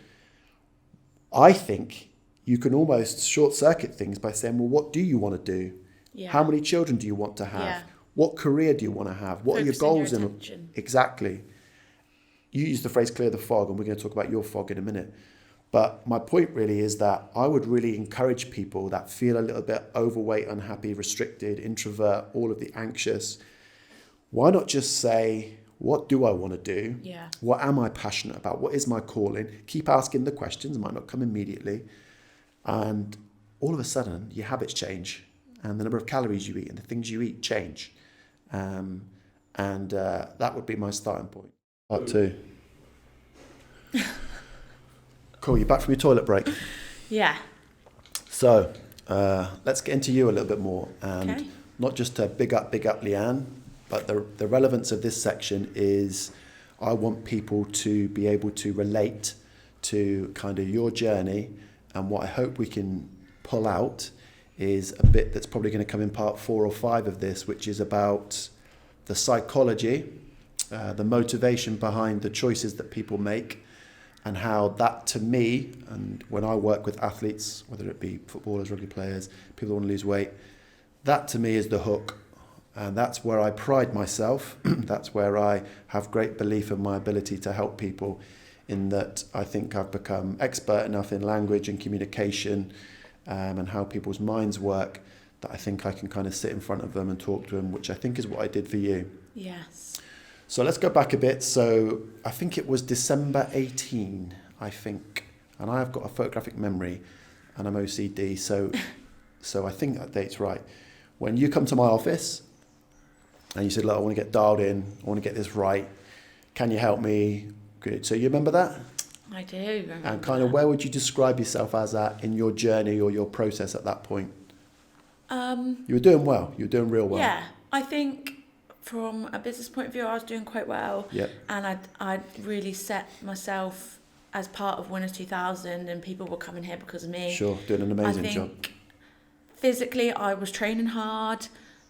I think you can almost short circuit things by saying, well, what do you want to do? Yeah. How many children do you want to have? Yeah. What career do you want to have? What are your goals? Exactly. You use the phrase clear the fog, and we're going to talk about your fog in a minute. But my point really is that I would really encourage people that feel a little bit overweight, unhappy, restricted, introvert, all of the anxious. Why not just say, what do I want to do? Yeah. What am I passionate about? What is my calling? Keep asking the questions, might not come immediately. And all of a sudden, your habits change. And the number of calories you eat and the things you eat change. And that would be my starting point. Part 2. Cool, you're back from your toilet break. Yeah. So let's get into you a little bit more. And Okay. not just to big up Leanne, but the relevance of this section is I want people to be able to relate to kind of your journey. And what I hope we can pull out is a bit that's probably going to come in part 4 or 5 of this, which is about the psychology, the motivation behind the choices that people make, and how that, to me, and when I work with athletes, whether it be footballers, rugby players, people who want to lose weight, that to me is the hook. And that's where I pride myself. That's where I have great belief in my ability to help people, in that I think I've become expert enough in language and communication and how people's minds work, that I think I can kind of sit in front of them and talk to them, which I think is what I did for you. Yes. So let's go back a bit. So I think it was December 18, I think. And I've got a photographic memory and I'm OCD. So I think that date's right. When you come to my office and you said, look, I want to get dialed in. I want to get this right. Can you help me? Good. So you remember that? I do remember. And kind of where would you describe yourself as at in your journey or your process at that point? You were doing well. You were doing real well. Yeah. I think from a business point of view, I was doing quite well. Yep. And I'd really set myself as part of Winners 2000, and people were coming here because of me. Sure, doing an amazing job. Physically, I was training hard.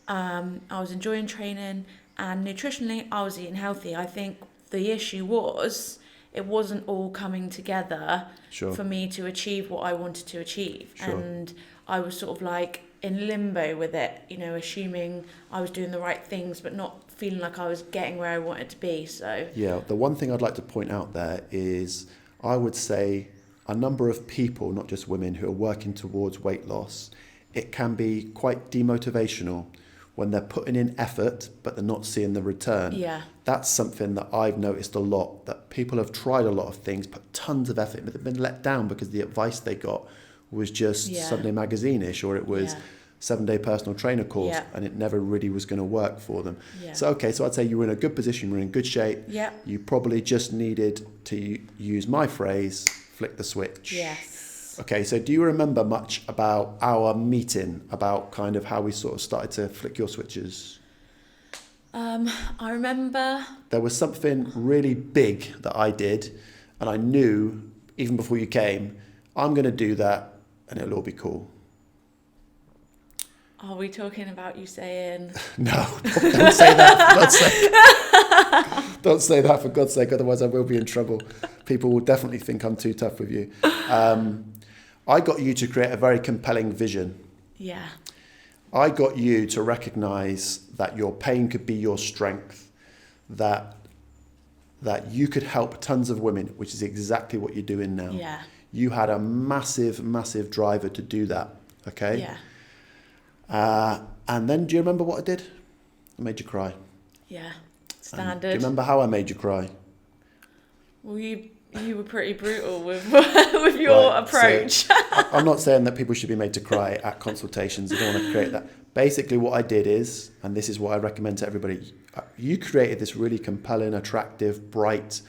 I was enjoying training, and nutritionally, I was eating healthy. I think the issue was it wasn't all coming together for me to achieve what I wanted to achieve. Sure. And I was sort of like in limbo with it, assuming I was doing the right things, but not feeling like I was getting where I wanted to be. So yeah, the one thing I'd like to point out there is I would say a number of people, not just women, who are working towards weight loss, it can be quite demotivational when they're putting in effort but they're not seeing the return. Yeah. That's something that I've noticed a lot, that people have tried a lot of things, put tons of effort, but they've been let down because the advice they got was just Sunday Magazine-ish, or it was 7-day personal trainer course, and it never really was going to work for them. Yeah. So I'd say you were in a good position, you were in good shape. Yeah. You probably just needed to use my phrase, flick the switch. Yes. Okay, so do you remember much about our meeting, about kind of how we sort of started to flick your switches? I remember there was something really big that I did, and I knew even before you came, I'm going to do that and it'll all be cool. Are we talking about you saying... No, don't say that, for God's sake. Don't say that, for God's sake, otherwise I will be in trouble. People will definitely think I'm too tough with you. I got you to create a very compelling vision. Yeah. I got you to recognize that your pain could be your strength, that you could help tons of women, which is exactly what you're doing now. Yeah. You had a massive, massive driver to do that, okay? Yeah. And then do you remember what I did? I made you cry. Yeah. And Standard. do you remember how I made you cry? Well, you were pretty brutal with your approach. So I'm not saying that people should be made to cry at consultations. I don't want to create that. Basically what I did is, and this is what I recommend to everybody, you created this really compelling, attractive, bright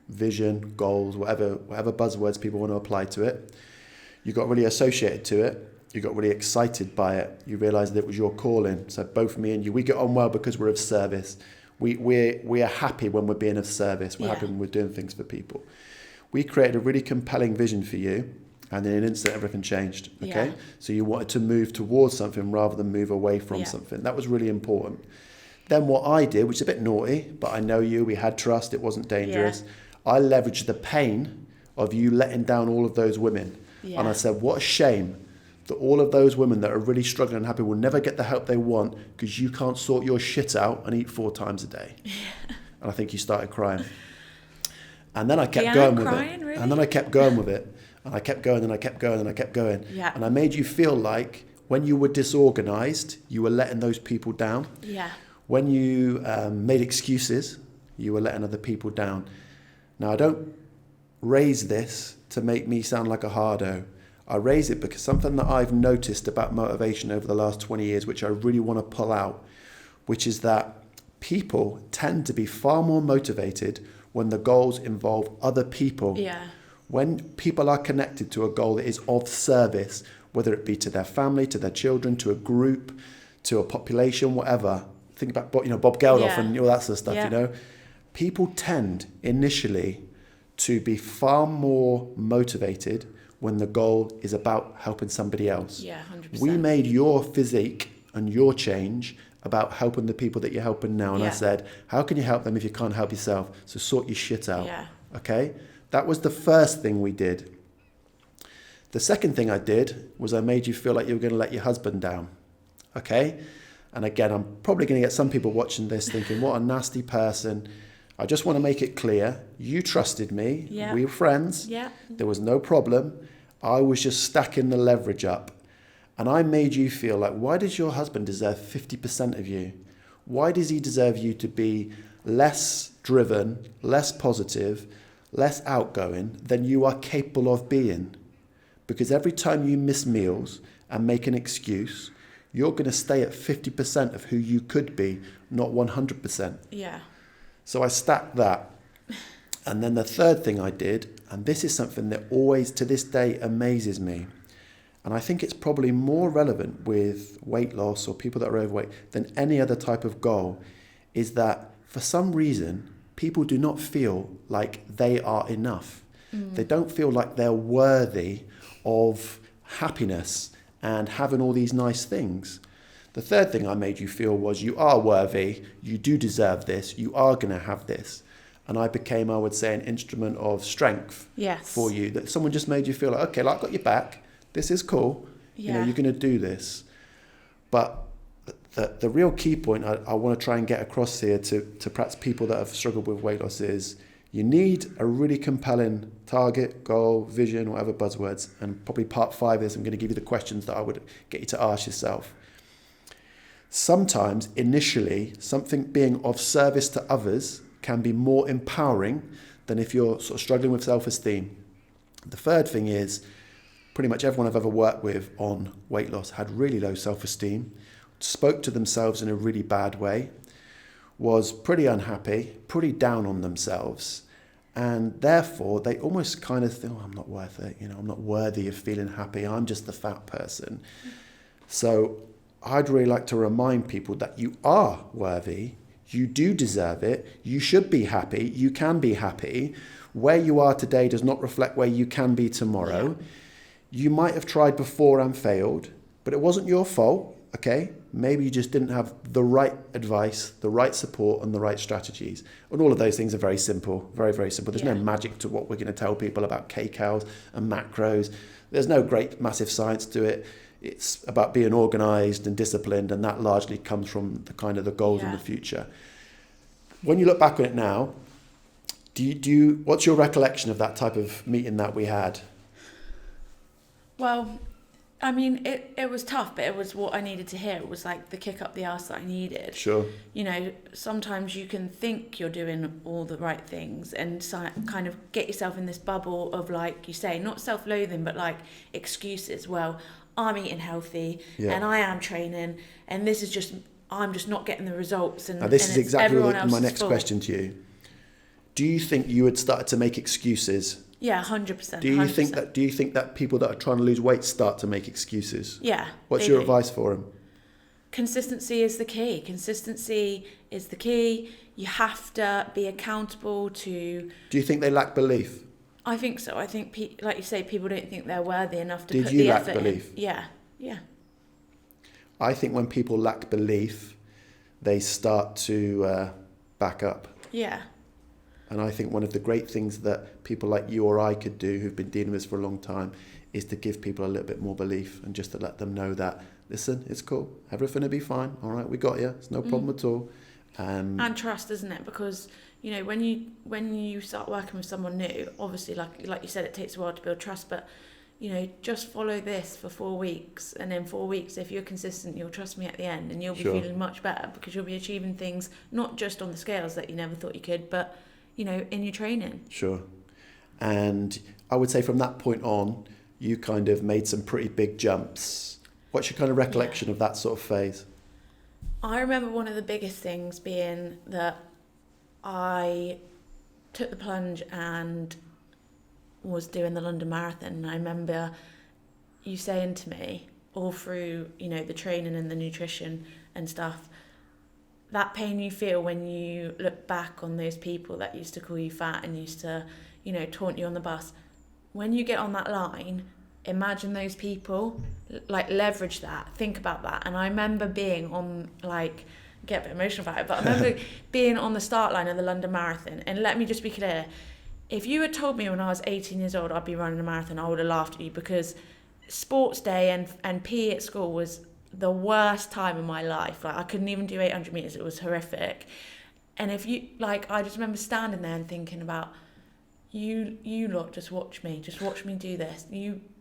vision, goals, whatever buzzwords people want to apply to it. You got really associated to it. You got really excited by it. You realised that it was your calling. So both me and you, we get on well because we're of service. We are happy when we're being of service. We're happy when we're doing things for people. We created a really compelling vision for you, and in an instant everything changed. Okay, so you wanted to move towards something rather than move away from something. That was really important. Then what I did, which is a bit naughty, but I know you. We had trust. It wasn't dangerous. I leveraged the pain of you letting down all of those women, and I said, "What a shame that all of those women that are really struggling and happy will never get the help they want because you can't sort your shit out and eat 4 times a day." And I think you started crying. And then I kept going with it. Really? And then I kept going with it. And I kept going and I kept going and I kept going. Yeah. And I made you feel like when you were disorganized, you were letting those people down. Yeah. When you made excuses, you were letting other people down. Now, I don't raise this to make me sound like a hardo. I raise it because something that I've noticed about motivation over the last 20 years, which I really want to pull out, which is that people tend to be far more motivated when the goals involve other people. Yeah. When people are connected to a goal that is of service, whether it be to their family, to their children, to a group, to a population, whatever. Think about Bob Geldof and all that sort of stuff, People tend initially to be far more motivated when the goal is about helping somebody else. Yeah, 100%. We made your physique and your change about helping the people that you're helping now. And I said, how can you help them if you can't help yourself? So sort your shit out. Yeah. Okay? That was the first thing we did. The second thing I did was I made you feel like you were going to let your husband down. Okay? And again, I'm probably going to get some people watching this thinking, what a nasty person. I just want to make it clear, you trusted me. Yeah. We were friends. Yeah. There was no problem. I was just stacking the leverage up. And I made you feel like, why does your husband deserve 50% of you? Why does he deserve you to be less driven, less positive, less outgoing than you are capable of being? Because every time you miss meals and make an excuse, you're going to stay at 50% of who you could be, not 100%. Yeah. So I stacked that. And then the third thing I did, and this is something that always to this day amazes me, and I think it's probably more relevant with weight loss or people that are overweight than any other type of goal, is that for some reason, people do not feel like they are enough. They don't feel like they're worthy of happiness and having all these nice things. The third thing I made you feel was you are worthy, you do deserve this, you are going to have this. And I became, I would say, an instrument of strength for you. That someone just made you feel like, okay, I've got your back, this is cool, you're going to do this. But the real key point I want to try and get across here to perhaps people that have struggled with weight loss is you need a really compelling target, goal, vision, whatever buzzwords. And probably part 5 is I'm going to give you the questions that I would get you to ask yourself. Sometimes, initially, something being of service to others can be more empowering than if you're sort of struggling with self-esteem. The third thing is, pretty much everyone I've ever worked with on weight loss had really low self-esteem, spoke to themselves in a really bad way, was pretty unhappy, pretty down on themselves, and therefore they almost kind of think, I'm not worth it, I'm not worthy of feeling happy, I'm just the fat person. So I'd really like to remind people that you are worthy, you do deserve it, you should be happy, you can be happy. Where you are today does not reflect where you can be tomorrow. Yeah. You might have tried before and failed, but it wasn't your fault, okay? Maybe you just didn't have the right advice, the right support, and the right strategies. And all of those things are very simple, very, very simple. There's no magic to what we're going to tell people about kcals and macros. There's no great massive science to it. it's about being organised and disciplined, and that largely comes from the kind of the goals in the future. When you look back on it now, what's your recollection of that type of meeting that we had? Well, I mean, it was tough, but it was what I needed to hear. It was like the kick up the arse that I needed. Sure. You know, sometimes you can think you're doing all the right things and kind of get yourself in this bubble of, like you say, not self-loathing, but like excuses. Well, I'm eating healthy and I am training, and this is just, I'm just not getting the results. And this is exactly my next fault. question to you. Do you think you had started to make excuses? Yeah, 100%. Do you think that people that are trying to lose weight start to make excuses? Yeah. What's your advice for them? Consistency is the key. Consistency is the key. You have to be accountable to... Do you think they lack belief? I think so. I think, like you say, people don't think they're worthy enough to put the effort in. Did you lack belief? Yeah. I think when people lack belief, they start to back up. Yeah. And I think one of the great things that people like you or I could do, who've been dealing with this for a long time, is to give people a little bit more belief and just to let them know that, listen, it's cool, everything will be fine, all right, we got you, it's no problem at all. And trust, isn't it? Because, you know, when you start working with someone new, obviously, like you said, it takes a while to build trust, but, you know, just follow this for 4 weeks, and in 4 weeks, if you're consistent, you'll trust me at the end, and you'll be feeling much better, because you'll be achieving things, not just on the scales that you never thought you could, but, you know, in your training. Sure. And I would say from that point on, you kind of made some pretty big jumps. What's your kind of recollection of that sort of phase? I remember one of the biggest things being that I took the plunge and was doing the London Marathon. And I remember you saying to me all through, you know, the training and the nutrition and stuff, that pain you feel when you look back on those people that used to call you fat and used to, you know, taunt you on the bus. When you get on that line, imagine those people, like leverage that, think about that. And I remember being on, like, get a bit emotional about it, but I remember being on the start line of the London Marathon. And let me just be clear, if you had told me when I was 18 years old I'd be running a marathon, I would have laughed at you, because sports day and PE at school was the worst time of my life. Like, I couldn't even do 800 meters. It was horrific. And if you, like, I just remember standing there and thinking about, you lot, just watch me do this.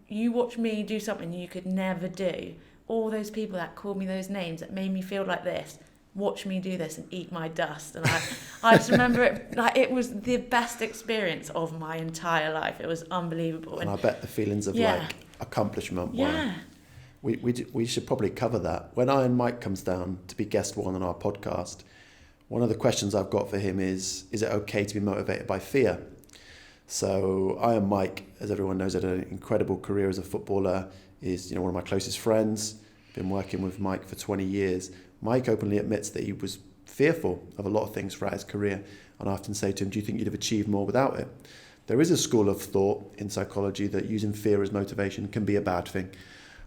You watch me do something you could never do. All those people that called me those names, that made me feel like this, watch me do this and eat my dust. And I just remember it, like, it was the best experience of my entire life. It was unbelievable. And I bet the feelings of like accomplishment were... We should probably cover that. When Iron Mike comes down to be guest one on our podcast, one of the questions I've got for him is it okay to be motivated by fear? So Iron Mike, as everyone knows, had an incredible career as a footballer, is, you know, one of my closest friends, been working with Mike for 20 years. Mike openly admits that he was fearful of a lot of things throughout his career. And I often say to him, do you think you'd have achieved more without it? There is a school of thought in psychology that using fear as motivation can be a bad thing.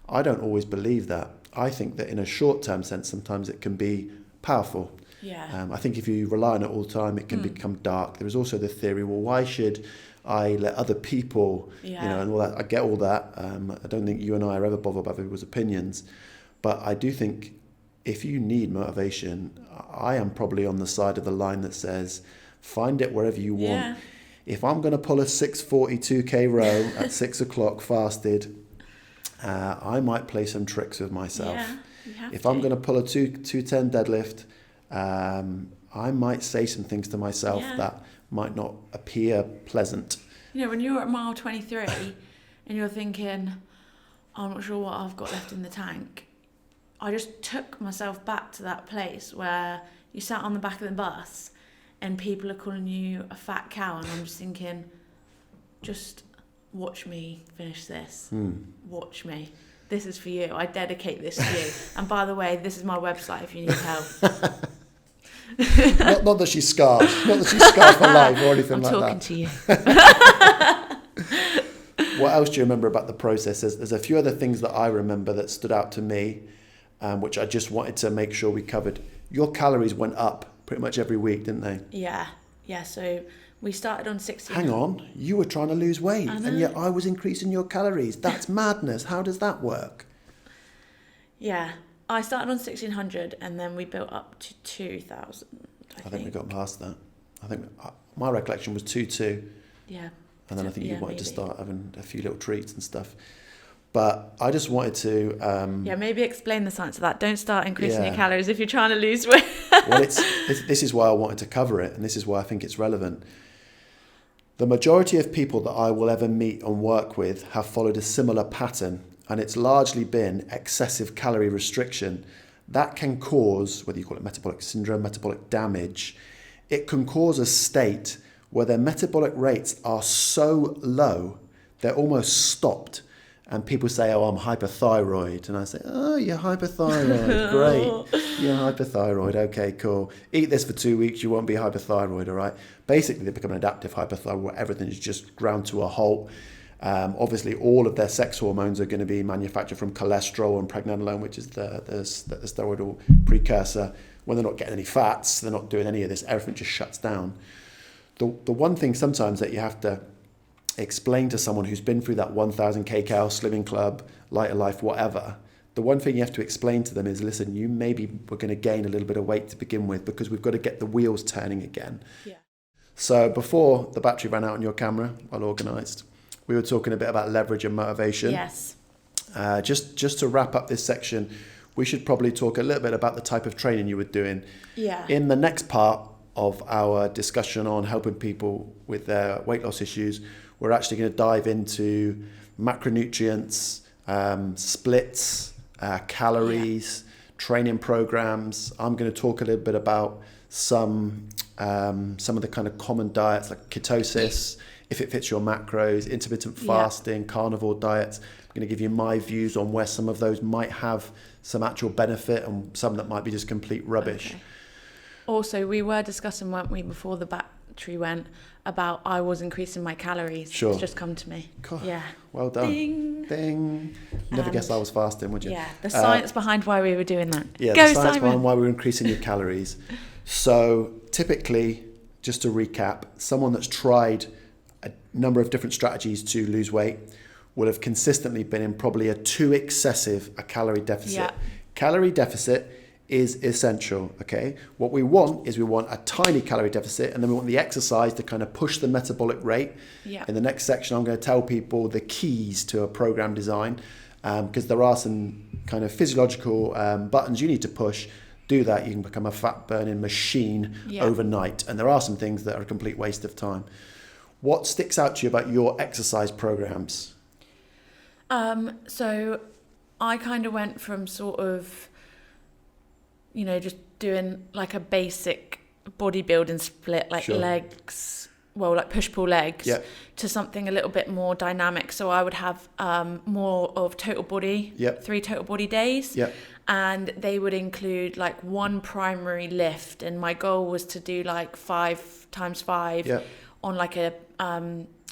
I don't always believe that. I think that in a short-term sense, sometimes it can be powerful. Yeah. I think if you rely on it all the time, it can become dark. There is also the theory, well, why should I let other people, you know, and all that. I get all that. I don't think you and I are ever bothered by other people's opinions. But I do think if you need motivation, I am probably on the side of the line that says, find it wherever you want. If I'm going to pull a 6:42k row at 6 o'clock fasted, I might play some tricks with myself. If I'm going to pull a 210 deadlift, I might say some things to myself that might not appear pleasant. You know, when you're at mile 23 and you're thinking, I'm not sure what I've got left in the tank, I just took myself back to that place where you sat on the back of the bus and people are calling you a fat cow, and I'm just thinking, just watch me finish this. Watch me. This is for you. I dedicate this to you. And by the way, this is my website if you need help. not that she's scarred. Not that she's scarred for life or anything like that. I'm talking to you. What else do you remember about the process? There's a few other things that I remember that stood out to me, which I just wanted to make sure we covered. Your calories went up pretty much every week, didn't they? Yeah. So we started on 60. Hang on, you were trying to lose weight, and yet I was increasing your calories. That's madness. How does that work? Yeah. I started on 1600 and then we built up to 2000. I think we got past that. I think my recollection was 2-2. Yeah. And then I think you wanted maybe to start having a few little treats and stuff. But I just wanted to... maybe explain the science of that. Don't start increasing your Yeah. calories if you're trying to lose weight. Well, this is why I wanted to cover it, and this is why I think it's relevant. The majority of people that I will ever meet and work with have followed a similar pattern, and it's largely been excessive calorie restriction. That can cause, whether you call it metabolic syndrome, metabolic damage, it can cause a state where their metabolic rates are so low, they're almost stopped. And people say, oh, I'm hyperthyroid. And I say, oh, you're hyperthyroid. Great. You're hyperthyroid. Okay, cool. Eat this for 2 weeks. You won't be hyperthyroid, all right? Basically, they become an adaptive hyperthyroid where everything is just ground to a halt. Obviously, all of their sex hormones are going to be manufactured from cholesterol and pregnenolone, which is the steroidal precursor. When they're not getting any fats, they're not doing any of this. Everything just shuts down. The one thing sometimes that you have to explain to someone who's been through that 1,000 kcal, slimming club, lighter life, whatever, the one thing you have to explain to them is, listen, you maybe we're going to gain a little bit of weight to begin with because we've got to get the wheels turning again. Yeah. So before the battery ran out on your camera, well organised, we were talking a bit about leverage and motivation. Yes. Just to wrap up this section, we should probably talk a little bit about the type of training you were doing. Yeah. In the next part of our discussion on helping people with their weight loss issues, we're actually going to dive into macronutrients, splits, calories, training programs. I'm going to talk a little bit about some of the kind of common diets like ketosis, if it fits your macros, intermittent fasting, carnivore diets. I'm going to give you my views on where some of those might have some actual benefit and some that might be just complete rubbish. Okay. Also, we were discussing, weren't we, before the battery went, about I was increasing my calories. Sure. It's just come to me. God, yeah. Well done. Ding. Ding. Never guessed I was fasting, would you? Yeah, the science behind why we were doing that. Yeah, Go, the science Simon. behind why we're increasing your calories. So typically, just to recap, someone that's tried a number of different strategies to lose weight will have consistently been in probably a too excessive a calorie deficit. Yeah. Calorie deficit is essential, okay? What we want is we want a tiny calorie deficit, and then we want the exercise to kind of push the metabolic rate. Yeah. In the next section, I'm going to tell people the keys to a program design, because there are some kind of physiological buttons you need to push. Do that, you can become a fat burning machine overnight. And there are some things that are a complete waste of time. What sticks out to you about your exercise programs? So I kind of went from sort of, just doing like a basic bodybuilding split, like legs, like push-pull legs, to something a little bit more dynamic. So I would have more of total body, 3 total body days. And they would include like one primary lift. And my goal was to do like 5 times 5 on like a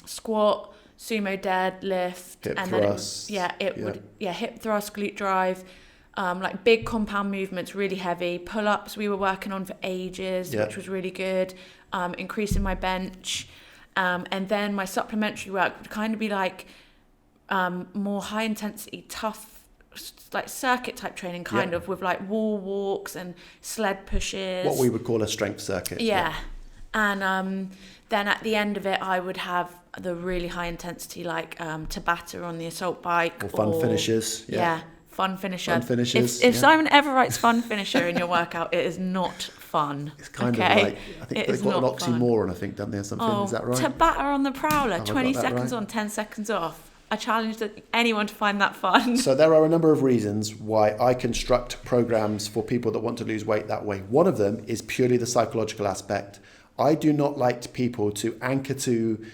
squat, sumo deadlift, hip and thrust. then hip thrust, glute drive, like big compound movements, really heavy. Pull-ups we were working on for ages, which was really good. Increasing my bench, and then my supplementary work would kind of be like more high intensity, tough, like circuit type training, kind of with like wall walks and sled pushes. What we would call a strength circuit. And then at the end of it, I would have the really high intensity, like Tabata on the assault bike. Or fun finishes. Fun finisher. Fun finishes. If Simon ever writes fun finisher in your workout, it is not fun. It's kind of like, I think they've got an oxymoron, I think, don't they, or something? Is that right? Tabata on the prowler, 20 seconds right? on, 10 seconds off. I challenge anyone to find that fun. So there are a number of reasons why I construct programs for people that want to lose weight that way. One of them is purely the psychological aspect. I do not like people to anchor to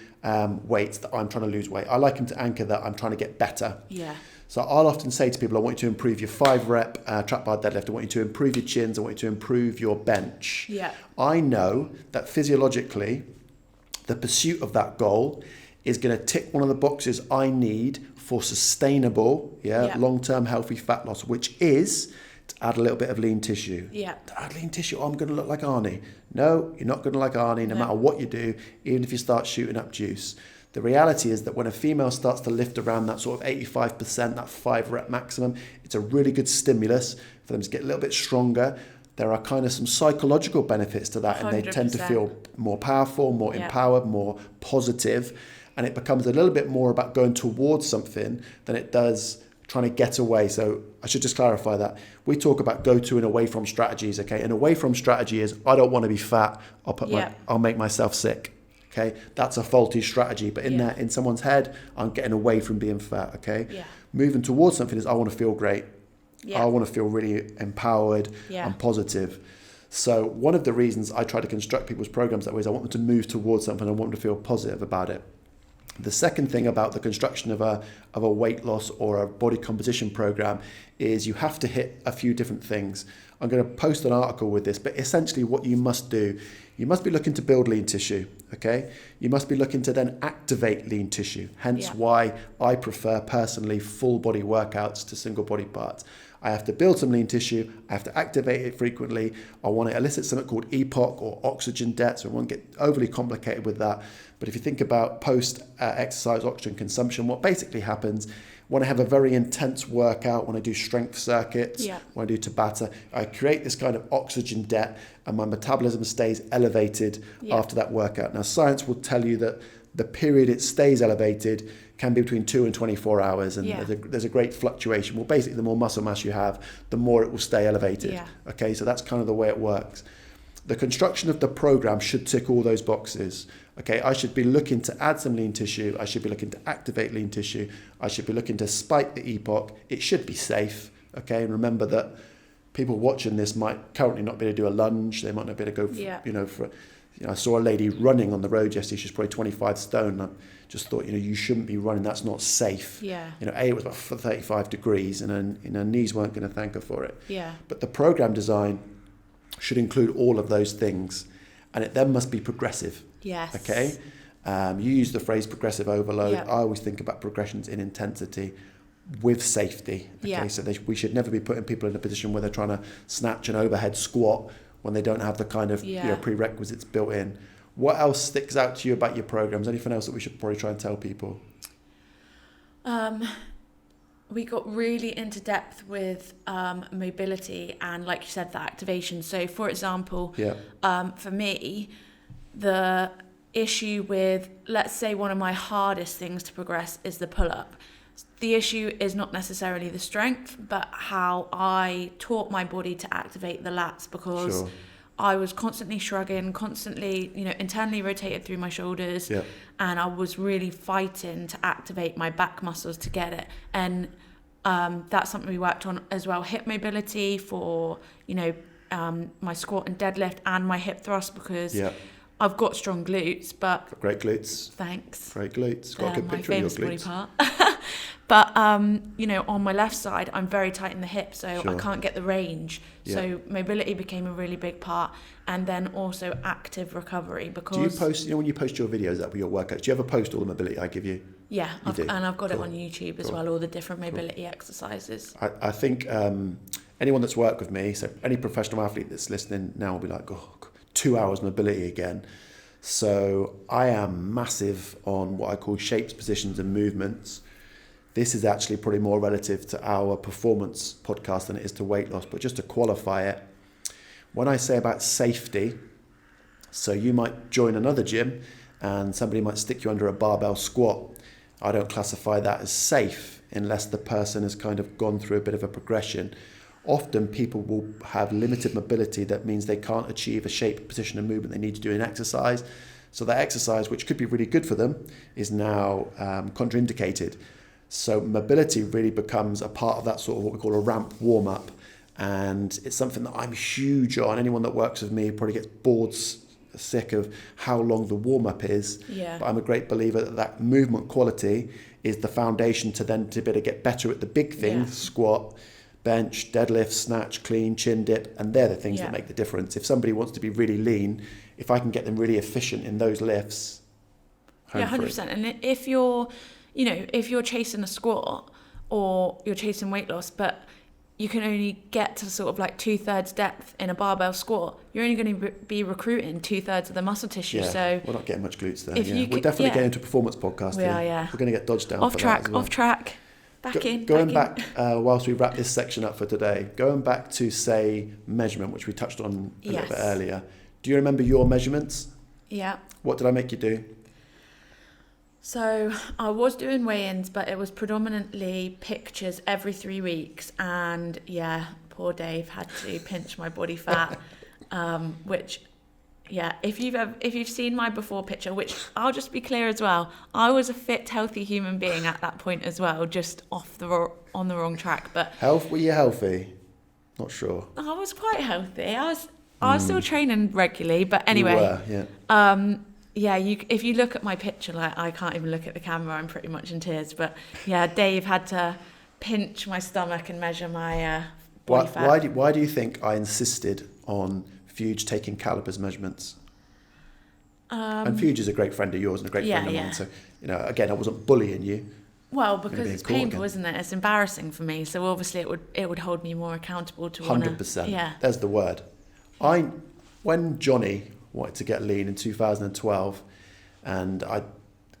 weights that I'm trying to lose weight. I like them to anchor that I'm trying to get better. Yeah. So I'll often say to people, I want you to improve your 5-rep trap bar deadlift. I want you to improve your chins. I want you to improve your bench. Yeah. I know that physiologically, the pursuit of that goal is going to tick one of the boxes I need for sustainable, long-term healthy fat loss, which is to add a little bit of lean tissue. Yeah. To add lean tissue, I'm going to look like Arnie. No, you're not going to look like Arnie no matter what you do, even if you start shooting up juice. The reality is that when a female starts to lift around that sort of 85%, that 5 rep maximum, it's a really good stimulus for them to get a little bit stronger. There are kind of some psychological benefits to that, and they tend to feel more powerful, more empowered, more positive, and it becomes a little bit more about going towards something than it does trying to get away. So I should just clarify that. We talk about go to and away from strategies, okay? An away from strategy is, I don't want to be fat, I'll make myself sick. Okay, that's a faulty strategy, but in someone's head, I'm getting away from being fat. Okay, moving towards something is, I want to feel great. I want to feel really empowered and positive. So one of the reasons I try to construct people's programs that way is I want them to move towards something. I want them to feel positive about it. The second thing about the construction of a weight loss or a body composition program is you have to hit a few different things. I'm going to post an article with this, but essentially what you must do, you must be looking to build lean tissue, okay? You must be looking to then activate lean tissue, hence why I prefer personally full body workouts to single body parts. I have to build some lean tissue, I have to activate it frequently, I want to elicit something called EPOC or oxygen debt, so I won't get overly complicated with that. But if you think about post-exercise oxygen consumption, what basically happens when I have a very intense workout, when I do strength circuits, when I do Tabata, I create this kind of oxygen debt and my metabolism stays elevated after that workout. Now, science will tell you that the period it stays elevated can be between 2 and 24 hours, and there's a great fluctuation. Well, basically, the more muscle mass you have, the more it will stay elevated. Okay, so that's kind of the way it works. The construction of the program should tick all those boxes. Okay, I should be looking to add some lean tissue. I should be looking to activate lean tissue. I should be looking to spike the EPOC. It should be safe. Okay, and remember that people watching this might currently not be able to do a lunge. They might not be able to go I saw a lady running on the road yesterday. She's probably 25 stone. I just thought, you shouldn't be running. That's not safe. It was about 35 degrees and her knees weren't going to thank her for it. But the program design should include all of those things, and it then must be progressive. Okay. You use the phrase progressive overload. I always think about progressions in intensity with safety. Okay. So we should never be putting people in a position where they're trying to snatch an overhead squat when they don't have the kind of prerequisites built in. What else sticks out to you about your programs? Anything else that we should probably try and tell people? We got really into depth with mobility and, like you said, the activation. So, for example, for me, the issue with, let's say, one of my hardest things to progress is the pull-up. The issue is not necessarily the strength, but how I taught my body to activate the lats, because I was constantly shrugging, constantly, internally rotated through my shoulders, and I was really fighting to activate my back muscles to get it. And that's something we worked on as well. Hip mobility for, my squat and deadlift and my hip thrust, because I've got strong glutes, but... Great glutes. Thanks. Great glutes. Got a good picture of your glutes. My famous body part. But, on my left side, I'm very tight in the hip, so I can't get the range. So mobility became a really big part. And then also active recovery, because... Do you post, when you post your videos up with your workouts, do you ever post all the mobility I give you? Yeah, I've got it on YouTube as well, all the different mobility exercises. I think anyone that's worked with me, so any professional athlete that's listening now will be like, 2 hours mobility again. So I am massive on what I call shapes, positions and movements. This is actually probably more relative to our performance podcast than it is to weight loss, but just to qualify it, when I say about safety, so you might join another gym and somebody might stick you under a barbell squat. I don't classify that as safe unless the person has kind of gone through a bit of a progression. Often people will have limited mobility. That means they can't achieve a shape, position and movement they need to do in exercise. So that exercise, which could be really good for them, is now contraindicated. So mobility really becomes a part of that sort of what we call a ramp warm-up. And it's something that I'm huge on. Anyone that works with me probably gets bored sick of how long the warm-up is. But I'm a great believer that movement quality is the foundation to then to be able to get better at the big things, squat, bench, deadlift, snatch, clean, chin dip, and they're the things that make the difference. If somebody wants to be really lean, if I can get them really efficient in those lifts, 100%. And if you're chasing a squat or you're chasing weight loss, but you can only get to sort of like 2/3 depth in a barbell squat. You're only going to be recruiting 2/3 of the muscle tissue. Yeah, So we're not getting much glutes there. if you we're definitely getting into a performance podcast here. Yeah. We're going to get dodged down off for track, that as well. off track. Going back, whilst we wrap this section up for today, going back to, say, measurement, which we touched on a little bit earlier. Do you remember your measurements? Yeah. What did I make you do? So I was doing weigh-ins, but it was predominantly pictures every 3 weeks. And yeah, poor Dave had to pinch my body fat, which... Yeah, if you've seen my before picture, which I'll just be clear as well, I was a fit, healthy human being at that point as well, just on the wrong track. But Were you healthy? Not sure. I was quite healthy. I was still training regularly, but anyway. You were, yeah. If you look at my picture, like I can't even look at the camera, I'm pretty much in tears. But yeah, Dave had to pinch my stomach and measure my body fat. Why do you think I insisted on Fuge taking calipers measurements? And Fuge is a great friend of yours and a great friend of mine. So, again, I wasn't bullying you. Well, because it's painful, isn't it? It's embarrassing for me. So obviously it would hold me more accountable to 100%. Yeah. There's the word. When Johnny wanted to get lean in 2012, and I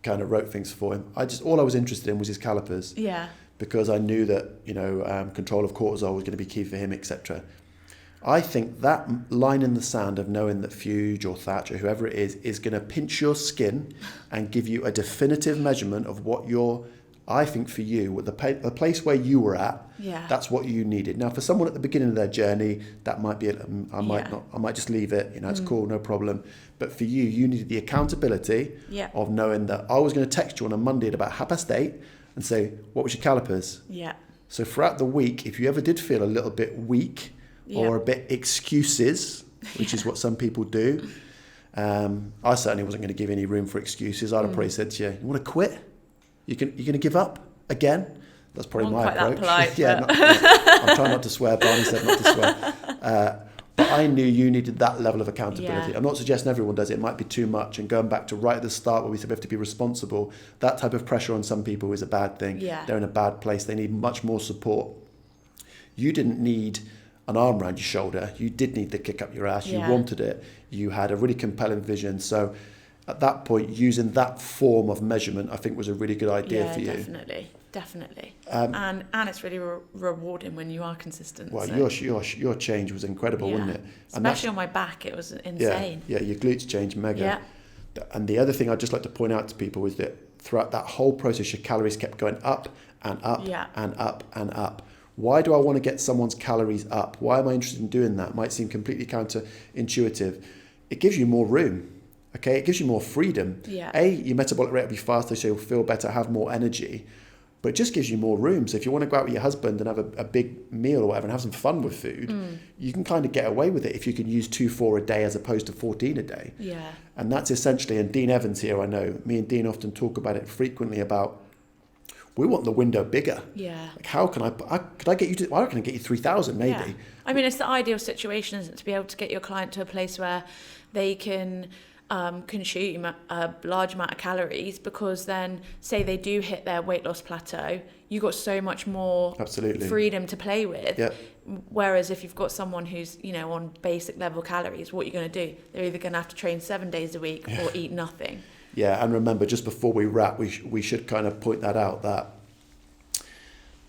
kind of wrote things for him, all I was interested in was his calipers. Yeah. Because I knew that control of cortisol was going to be key for him, etc. I think that line in the sand of knowing that Fuge or Thatch or whoever it is going to pinch your skin and give you a definitive measurement of what I think for you, the place where you were at, that's what you needed. Now, for someone at the beginning of their journey, that might be, I might just leave it, it's cool, no problem. But for you needed the accountability of knowing that I was going to text you on a Monday at about 8:30 and say, what was your calipers? Yeah. So throughout the week, if you ever did feel a little bit weak, or a bit excuses, which is what some people do. I certainly wasn't going to give any room for excuses. I'd have probably said to you, you want to quit? You're going to give up again? That's probably my approach. That polite, I'm trying not to swear. Barney said not to swear. But I knew you needed that level of accountability. Yeah. I'm not suggesting everyone does it. It might be too much. And going back to right at the start where we said we have to be responsible, that type of pressure on some people is a bad thing. Yeah. They're in a bad place. They need much more support. You didn't need an arm around your shoulder. You did need the kick up your ass. You wanted it. You had a really compelling vision. So at that point, using that form of measurement, I think was a really good idea for you. Definitely. And it's really rewarding when you are consistent. Well, so. your change was incredible, wasn't it? Especially on my back, it was insane. Yeah, your glutes changed mega. Yeah. And the other thing I'd just like to point out to people is that throughout that whole process, your calories kept going up and up and up and up. Why do I want to get someone's calories up? Why am I interested in doing that? It might seem completely counterintuitive. It gives you more room, okay? It gives you more freedom. Yeah. Your metabolic rate will be faster, so you'll feel better, have more energy. But it just gives you more room. So if you want to go out with your husband and have a big meal or whatever and have some fun with food, you can kind of get away with it if you can use 2-4 a day as opposed to 14 a day. Yeah. And that's essentially, and Dean Evans here, I know, me and Dean often talk about it frequently about, we want the window bigger. Yeah. Like I can get you 3,000 maybe. Yeah. I mean, it's the ideal situation, isn't it, to be able to get your client to a place where they can consume a large amount of calories, because then say they do hit their weight loss plateau, you've got so much more freedom to play with. Yep. Whereas if you've got someone who's, on basic level calories, what are you going to do? They're either going to have to train 7 days a week or eat nothing. Yeah, and remember, just before we wrap, we should kind of point that out, that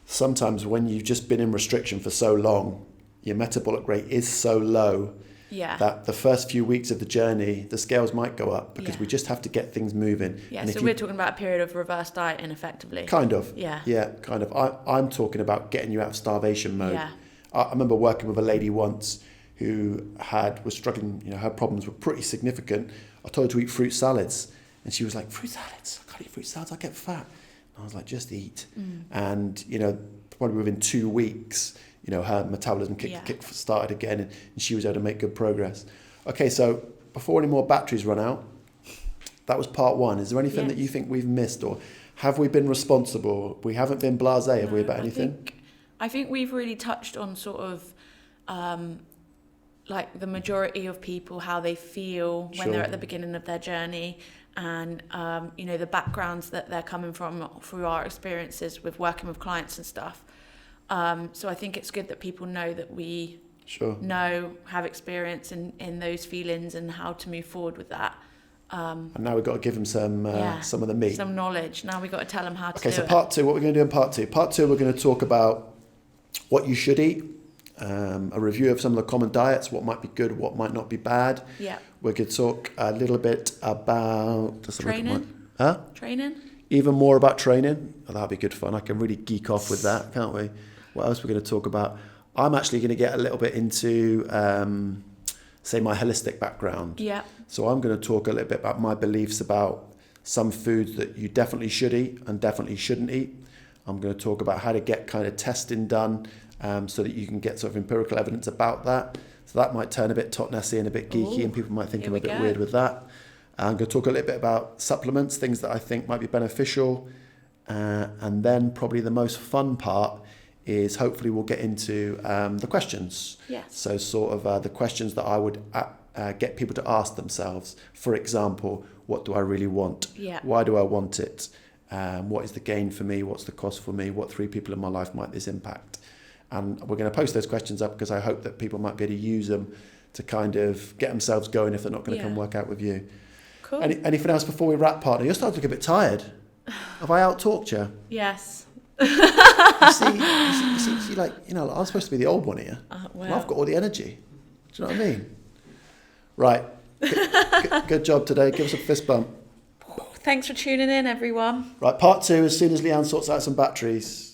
sometimes when you've just been in restriction for so long, your metabolic rate is so low that the first few weeks of the journey, the scales might go up because we just have to get things moving. Yeah, and so we're talking about a period of reverse dieting, effectively. Kind of. Yeah. Yeah, kind of. I'm talking about getting you out of starvation mode. Yeah. I remember working with a lady once who was struggling, her problems were pretty significant. I told her to eat fruit salads. And she was like, fruit salads? I can't eat fruit salads, I get fat. And I was like, just eat. And, probably within 2 weeks, her metabolism kick started again, and she was able to make good progress. Okay, so before any more batteries run out, that was part one. Is there anything that you think we've missed, or have we been responsible? We haven't been blasé, have we, about anything? I think we've really touched on sort of like the majority of people, how they feel when they're at the beginning of their journey, and the backgrounds that they're coming from through our experiences with working with clients and stuff. So I think it's good that people know that we Sure. have experience in those feelings and how to move forward with that. And now we've got to give them some of the meat. Some knowledge. Now we've got to tell them how to do it. Okay, so part 2, what we're going to do in part 2. Part 2, we're going to talk about what you should eat, a review of some of the common diets, what might be good, what might not be bad. Yeah. We're going to talk a little bit about... Training. Training. Even more about training. Oh, that'll be good fun. I can really geek off with that, can't we? What else we're going to talk about? I'm actually going to get a little bit into, say, my holistic background. Yeah. So I'm going to talk a little bit about my beliefs about some foods that you definitely should eat and definitely shouldn't eat. I'm going to talk about how to get kind of testing done so that you can get sort of empirical evidence about that. So that might turn a bit Totnessy and a bit geeky, and people might think I'm a bit weird with that. I'm going to talk a little bit about supplements, things that I think might be beneficial. And then probably the most fun part is hopefully we'll get into the questions. Yes. So sort of the questions that I would get people to ask themselves. For example, what do I really want? Yeah. Why do I want it? What is the gain for me? What's the cost for me? What 3 people in my life might this impact? And we're going to post those questions up because I hope that people might be able to use them to kind of get themselves going if they're not going to come work out with you. Cool. Anything else before we wrap, partner? You're starting to look a bit tired. Have I out-talked you? Yes. You see, like, I'm supposed to be the old one here. Well. And I've got all the energy. Do you know what I mean? Right. Good job today. Give us a fist bump. Thanks for tuning in, everyone. Right, part 2, as soon as Leanne sorts out some batteries.